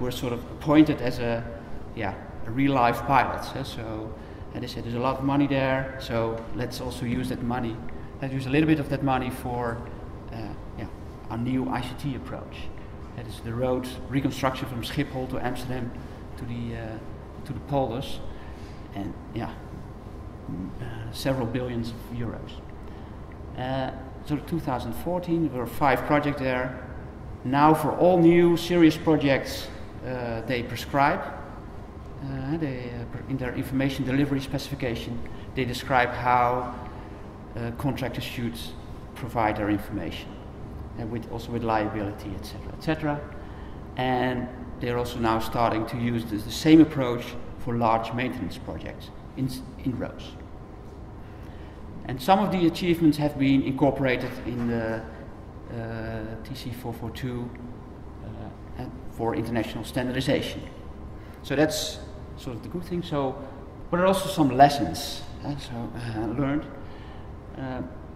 were sort of appointed as a real life pilot. And they said there's a lot of money there, so let's also use that money. Let's use a little bit of that money for our new ICT approach. That is the road reconstruction from Schiphol to Amsterdam to the polders, and several billions of euros. So 2014, there were 5 projects there. Now for all new serious projects, they prescribe, in their information delivery specification, they describe how contractors should provide their information, and also with liability, etc. And they're also now starting to use the same approach for large maintenance projects in roads. And some of the achievements have been incorporated in the TC 442 for international standardization. So that's sort of the good thing. So, but there are also some lessons learned.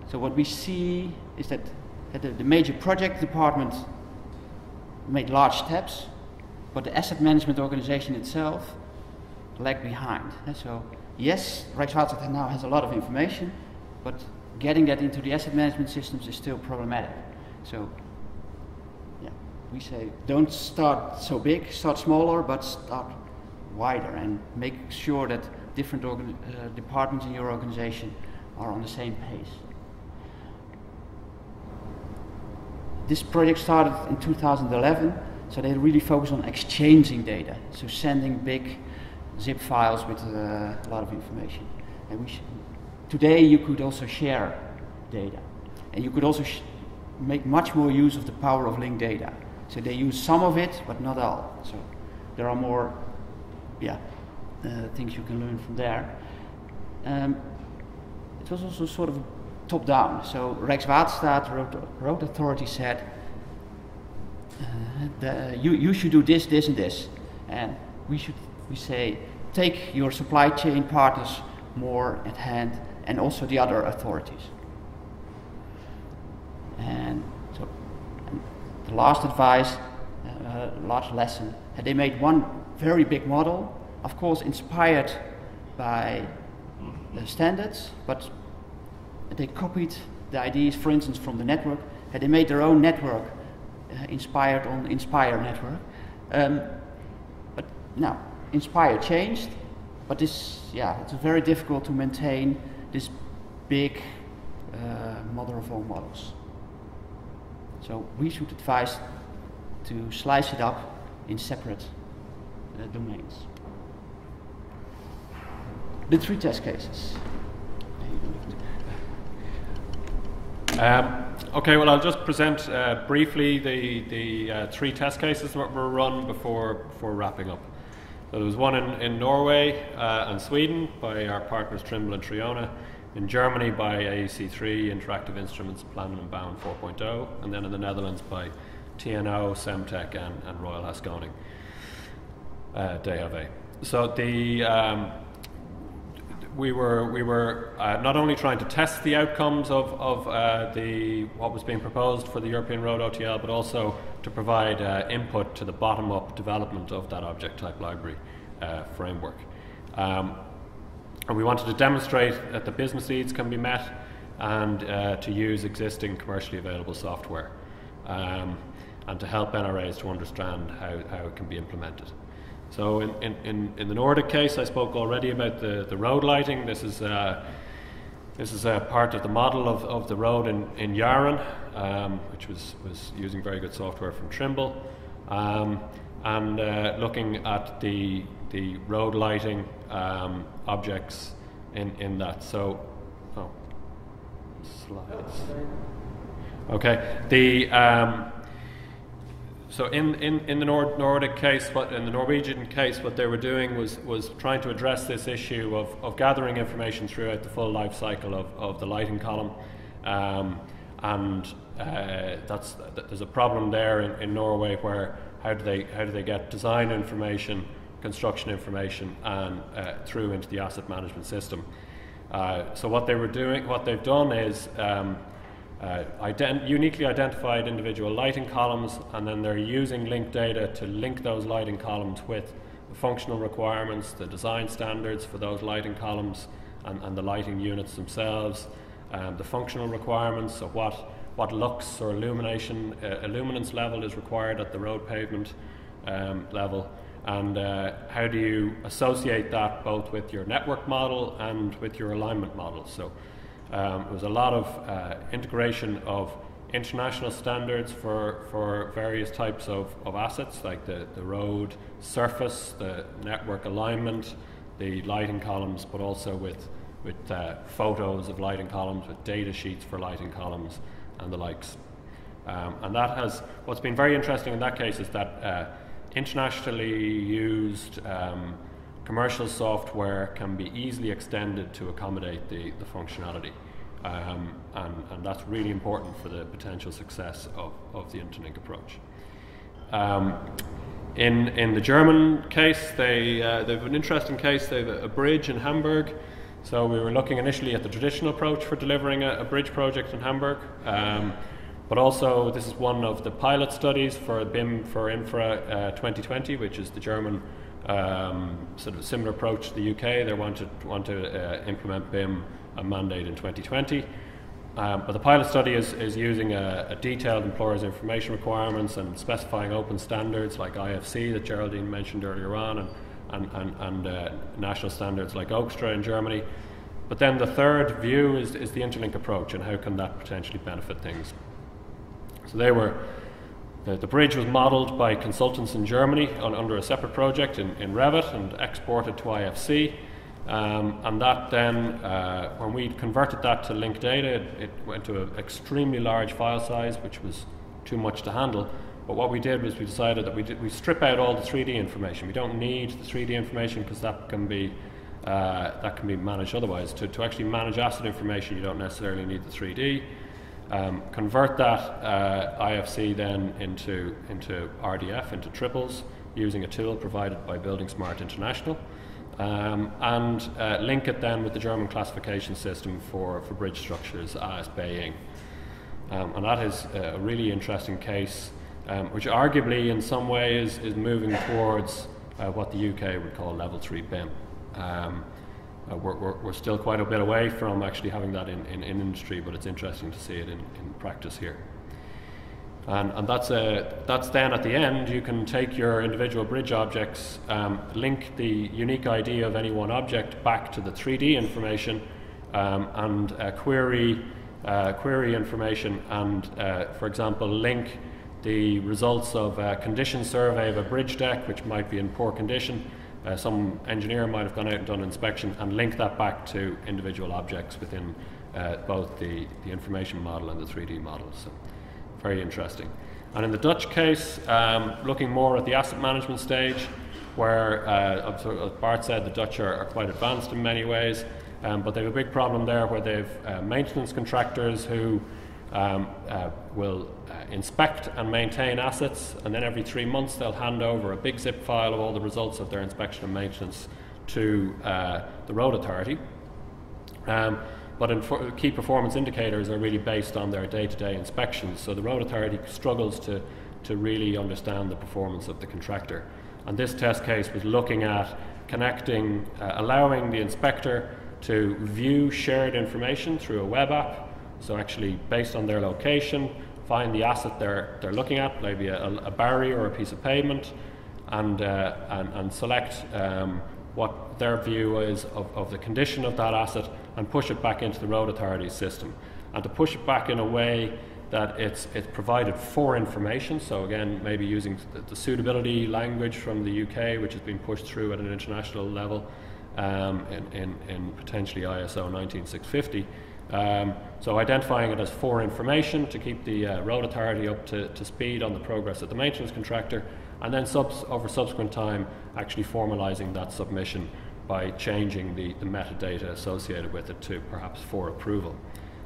So what we see is that the major project department made large steps, but the asset management organization itself lagged behind. So yes, Rijkswaterstaat now has a lot of information, but getting that into the asset management systems is still problematic. So we say don't start so big, start smaller, but start wider and make sure that different departments in your organization are on the same pace. This project started in 2011, so they really focus on exchanging data, so sending big zip files with a lot of information. And today you could also share data, and you could also make much more use of the power of linked data. So they use some of it, but not all. So there are more things you can learn from there. It was also sort of top down. So Rijkswaterstaat, Road Authority said, you should do this, this and this. And we say, take your supply chain partners more at hand, and also the other authorities. And so the last advice, last lesson, they made one very big model, of course inspired by the standards, but they copied the ideas, for instance, from the network, and they made their own network, inspired on Inspire network. But now, Inspire changed, but it's very difficult to maintain this big mother of all models. So we should advise to slice it up in separate domains. The 3 test cases. Okay, well, I'll just present briefly the 3 test cases that were run before wrapping up. So there was one in Norway and Sweden by our partners Trimble and Triona, in Germany by AEC3, Interactive Instruments, Planen and Bound 4.0, and then in the Netherlands by TNO, Semtech and Royal Haskoning DHV. So we were not only trying to test the outcomes of what was being proposed for the European Road OTL, but also to provide input to the bottom-up development of that object type library framework. And we wanted to demonstrate that the business needs can be met and to use existing commercially available software and to help NRAs to understand how it can be implemented. So in the Nordic case, I spoke already about the road lighting. This is a part of the model of the road in Yaren, which was using very good software from Trimble, and looking at the road lighting objects in that. So, slides. Okay. So in the Nordic case, in the Norwegian case, what they were doing was trying to address this issue of gathering information throughout the full life cycle of the lighting column, and there's a problem there in Norway where how do they get design information, construction information, and through into the asset management system. So what they've done is uniquely identified individual lighting columns, and then they're using linked data to link those lighting columns with the functional requirements, the design standards for those lighting columns and the lighting units themselves, the functional requirements, so what lux or illuminance level is required at the road pavement level, and how do you associate that both with your network model and with your alignment model. So there was a lot of integration of international standards for various types of assets, like the road surface, the network alignment, the lighting columns, but also with photos of lighting columns, with data sheets for lighting columns and the likes. And what's been very interesting in that case is that internationally used commercial software can be easily extended to accommodate the functionality, and that's really important for the potential success of the INTERLINK approach. In the German case, they've an interesting case. They have a bridge in Hamburg. So we were looking initially at the traditional approach for delivering a bridge project in Hamburg, but also this is one of the pilot studies for BIM for Infra 2020, which is the German sort of similar approach to the UK. They want to implement BIM a mandate in 2020. But the pilot study is using a detailed employer's information requirements and specifying open standards like IFC that Geraldine mentioned earlier on, and national standards like OGSTRA in Germany. But then the third view is the INTERLINK approach, and how can that potentially benefit things. So the bridge was modelled by consultants in Germany under a separate project in Revit and exported to IFC. And that then, when we converted that to linked data, it went to an extremely large file size, which was too much to handle. But what we did was we decided that we strip out all the 3D information. We don't need the 3D information because that can be managed otherwise. To actually manage asset information, you don't necessarily need the 3D. Convert that IFC then into RDF, into triples, using a tool provided by Building Smart International. And link it then with the German classification system for bridge structures, ASBing. And that is a really interesting case, which arguably in some way is moving towards what the UK would call level 3 BIM. We're still quite a bit away from actually having that in industry, but it's interesting to see it in practice here. And that's then at the end, you can take your individual bridge objects, link the unique ID of any one object back to the 3D information, and query query information and, for example, link the results of a condition survey of a bridge deck, which might be in poor condition. Some engineer might have gone out and done inspection, and link that back to individual objects within both the information model and the 3D model. So very interesting. And in the Dutch case, looking more at the asset management stage, where, as Bart said, the Dutch are quite advanced in many ways, but they have a big problem there where they have maintenance contractors who will inspect and maintain assets, and then every 3 months they'll hand over a big zip file of all the results of their inspection and maintenance to the Road Authority. But key performance indicators are really based on their day-to-day inspections, so the Road Authority struggles to really understand the performance of the contractor. And this test case was looking at connecting, allowing the inspector to view shared information through a web app, so actually based on their location, find the asset they're looking at, maybe a barrier or a piece of pavement, and select what their view is of the condition of that asset, and push it back into the Road Authority's system. And to push it back in a way that it's provided for information, so again, maybe using the suitability language from the UK, which has been pushed through at an international level in potentially ISO 19650. So identifying it as for information to keep the Road Authority up to speed on the progress of the maintenance contractor, and then over subsequent time actually formalising that submission by changing the metadata associated with it to perhaps for approval.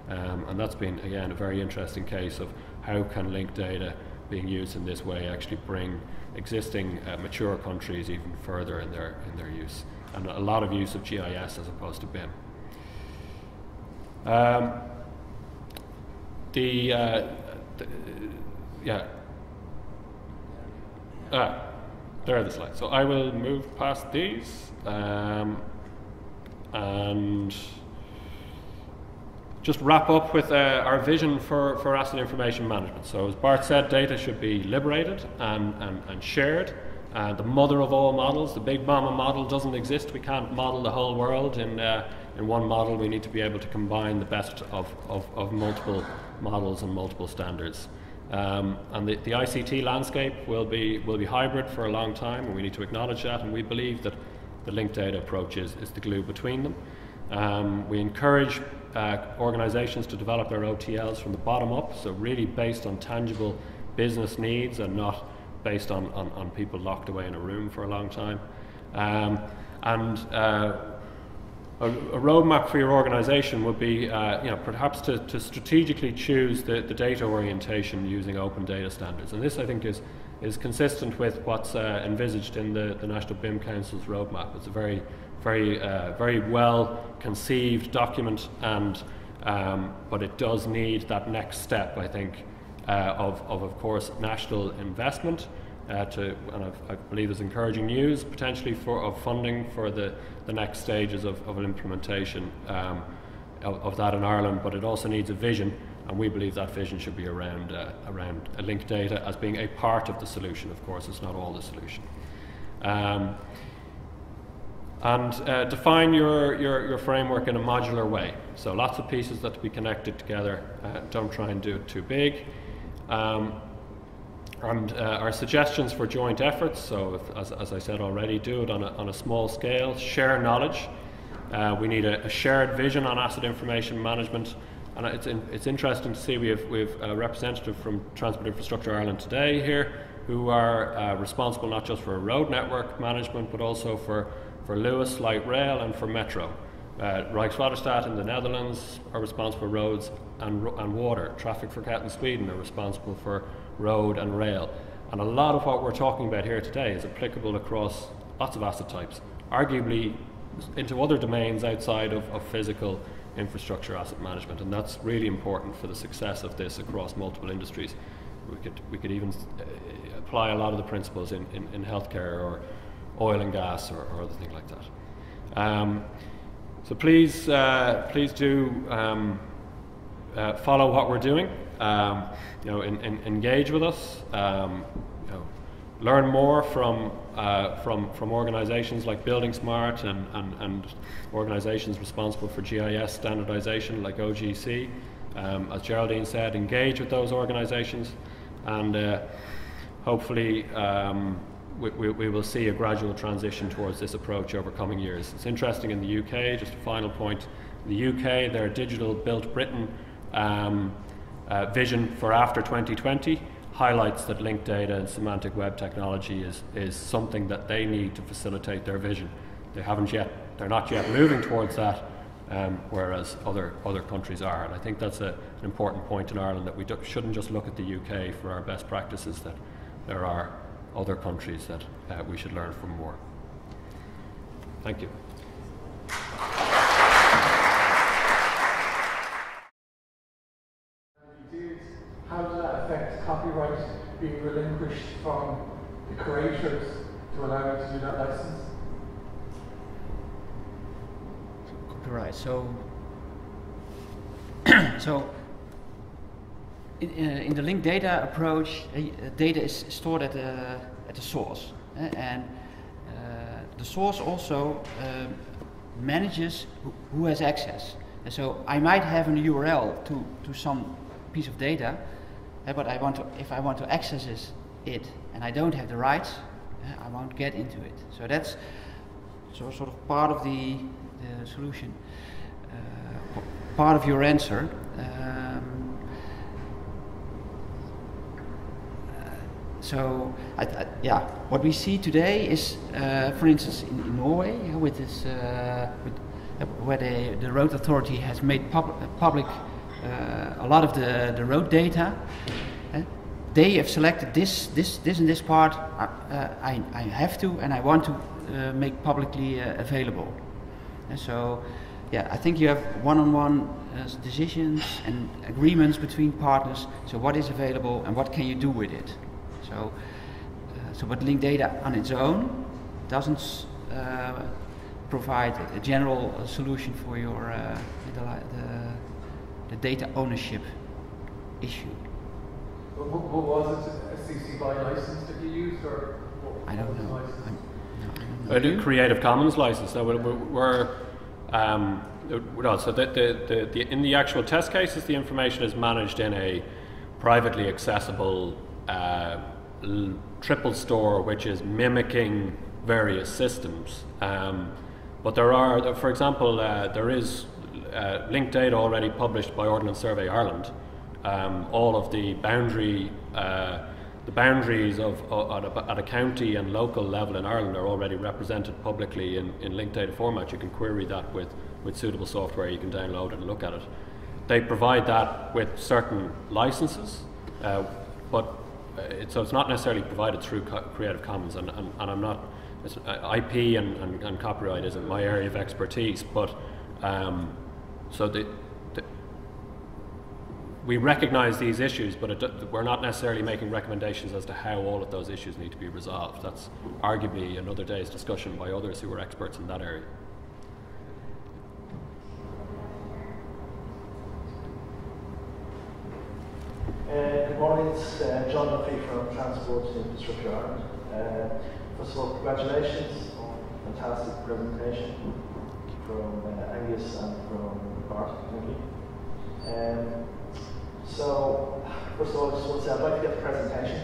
And that's been, again, a very interesting case of how can linked data being used in this way actually bring existing mature countries even further in their use, and a lot of use of GIS as opposed to BIM. There are the slides. So I will move past these and just wrap up with our vision for asset information management. So as Bart said, data should be liberated and shared. The mother of all models, the big mama model, doesn't exist. We can't model the whole world in one model. We need to be able to combine the best of multiple models and multiple standards. And the ICT landscape will be hybrid for a long time, and we need to acknowledge that, and we believe that the linked data approach is the glue between them. We encourage organizations to develop their OTLs from the bottom up, so really based on tangible business needs and not based on people locked away in a room for a long time. A roadmap for your organization would be, perhaps to strategically choose the data orientation using open data standards. And this, I think, is consistent with what's envisaged in the National BIM Council's roadmap. It's a very, very well conceived document, but it does need that next step, I think, of course, national investment. And I believe there's encouraging news potentially of funding for the next stages of an implementation of that in Ireland, but it also needs a vision, and we believe that vision should be around linked data as being a part of the solution. Of course, it's not all the solution. And define your framework in a modular way. So lots of pieces that to be connected together. Don't try and do it too big. And our suggestions for joint efforts, so as I said already, do it on a small scale, share knowledge. We need a shared vision on asset information management, and it's interesting to see we have a representative from Transport Infrastructure Ireland today here, who are responsible not just for road network management, but also for Lewis Light Rail and for Metro. Rijkswaterstaat in the Netherlands are responsible for roads and water. Traffic for Cat in Sweden are responsible for road and rail. And a lot of what we're talking about here today is applicable across lots of asset types, arguably into other domains outside of physical infrastructure asset management, and that's really important for the success of this across multiple industries. We could even apply a lot of the principles in healthcare or oil and gas or other things like that. So please do follow what we're doing. Engage with us. Learn more from organisations like Building Smart and organisations responsible for GIS standardisation like OGC. as Geraldine said, engage with those organisations, and hopefully we will see a gradual transition towards this approach over coming years. It's interesting in the UK, just a final point, in the UK their Digital Built Britain vision for after 2020 highlights that linked data and semantic web technology is something that they need to facilitate their vision. They're not yet moving towards that, whereas other countries are. And I think that's an important point in Ireland, that we shouldn't just look at the UK for our best practices, that there are other countries that we should learn from more. Thank you. How does that affect copyright being relinquished from the creators to allow you to do that license? Copyright. So in the linked data approach, data is stored at the source, and the source also manages who has access. And so I might have an URL to some piece of data, but if I want to access it and I don't have the rights, I won't get into it. So that's sort of part of the solution, part of your answer. So, what we see today is, for instance, in Norway, with this, where the Road Authority has made public a lot of the road data. They have selected this and this part. I have to, and I want to make publicly available. And so, I think you have one-on-one decisions and agreements between partners. So, what is available and what can you do with it? But linked data on its own doesn't provide a general solution for your the data ownership issue. What was it? A CC BY license that you used, or I don't know. A Creative Commons license. So in the actual test cases, the information is managed in a privately accessible triple store, which is mimicking various systems. But there are, for example, there is linked data already published by Ordnance Survey Ireland. All of the boundaries at a county and local level in Ireland are already represented publicly in linked data format. You can query that with suitable software. You can download it and look at it. They provide that with certain licenses, but so it's not necessarily provided through Creative Commons, and I'm not, IP and copyright isn't my area of expertise, but we recognise these issues, but we're not necessarily making recommendations as to how all of those issues need to be resolved. That's arguably another day's discussion by others who are experts in that area. Good morning, it's John Duffy from Transport and Infrastructure Ireland. First of all, congratulations on a fantastic presentation from Angus and from Bart. Thank you. So, first of all, I just want to say I'd like to get the presentation,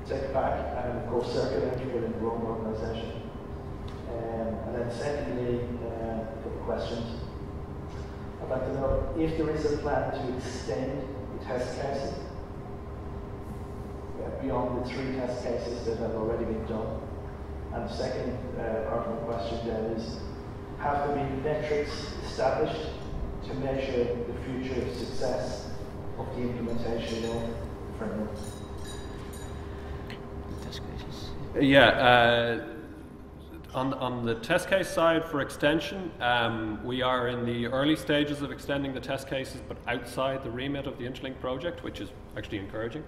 take it back and go circulate within the Rome organisation. And then secondly, a couple of questions. I'd like to know if there is a plan to extend the test cases beyond the 3 test cases that have already been done. And the second part of the question then is, have there been metrics established to measure the future success of the implementation of the framework? Test cases. On the test case side for extension, we are in the early stages of extending the test cases, but outside the remit of the INTERLINK project, which is actually encouraging.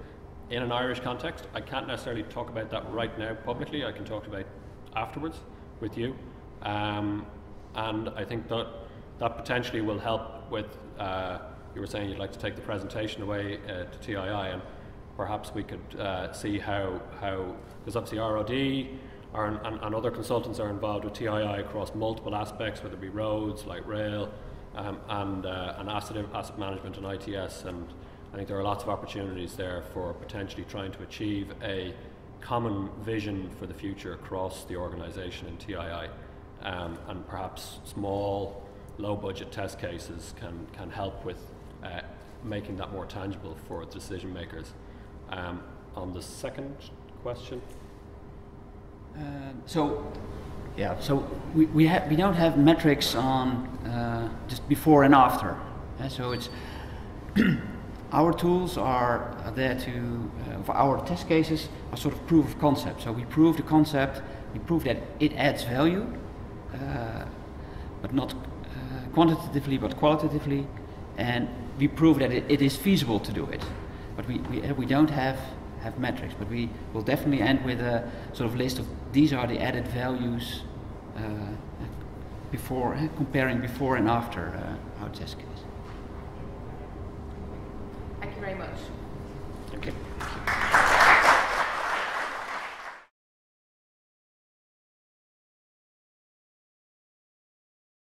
In an Irish context, I can't necessarily talk about that right now publicly. I can talk about afterwards with you, and I think that potentially will help with. You were saying you'd like to take the presentation away to TII, and perhaps we could see how because obviously ROD and other consultants are involved with TII across multiple aspects, whether it be roads, light rail, and asset management and ITS, and I think there are lots of opportunities there for potentially trying to achieve a common vision for the future across the organisation in TII, and perhaps small, low-budget test cases can help with making that more tangible for decision makers. On the second question. So we don't have metrics on just before and after. So it's our tools are there to for our test cases are sort of proof of concept. So we prove the concept, we prove that it adds value, but not quantitatively but qualitatively, and we prove that it is feasible to do it. But we don't have metrics, but we will definitely end with a sort of list of these are the added values before comparing before and after our test case. Thank you very much.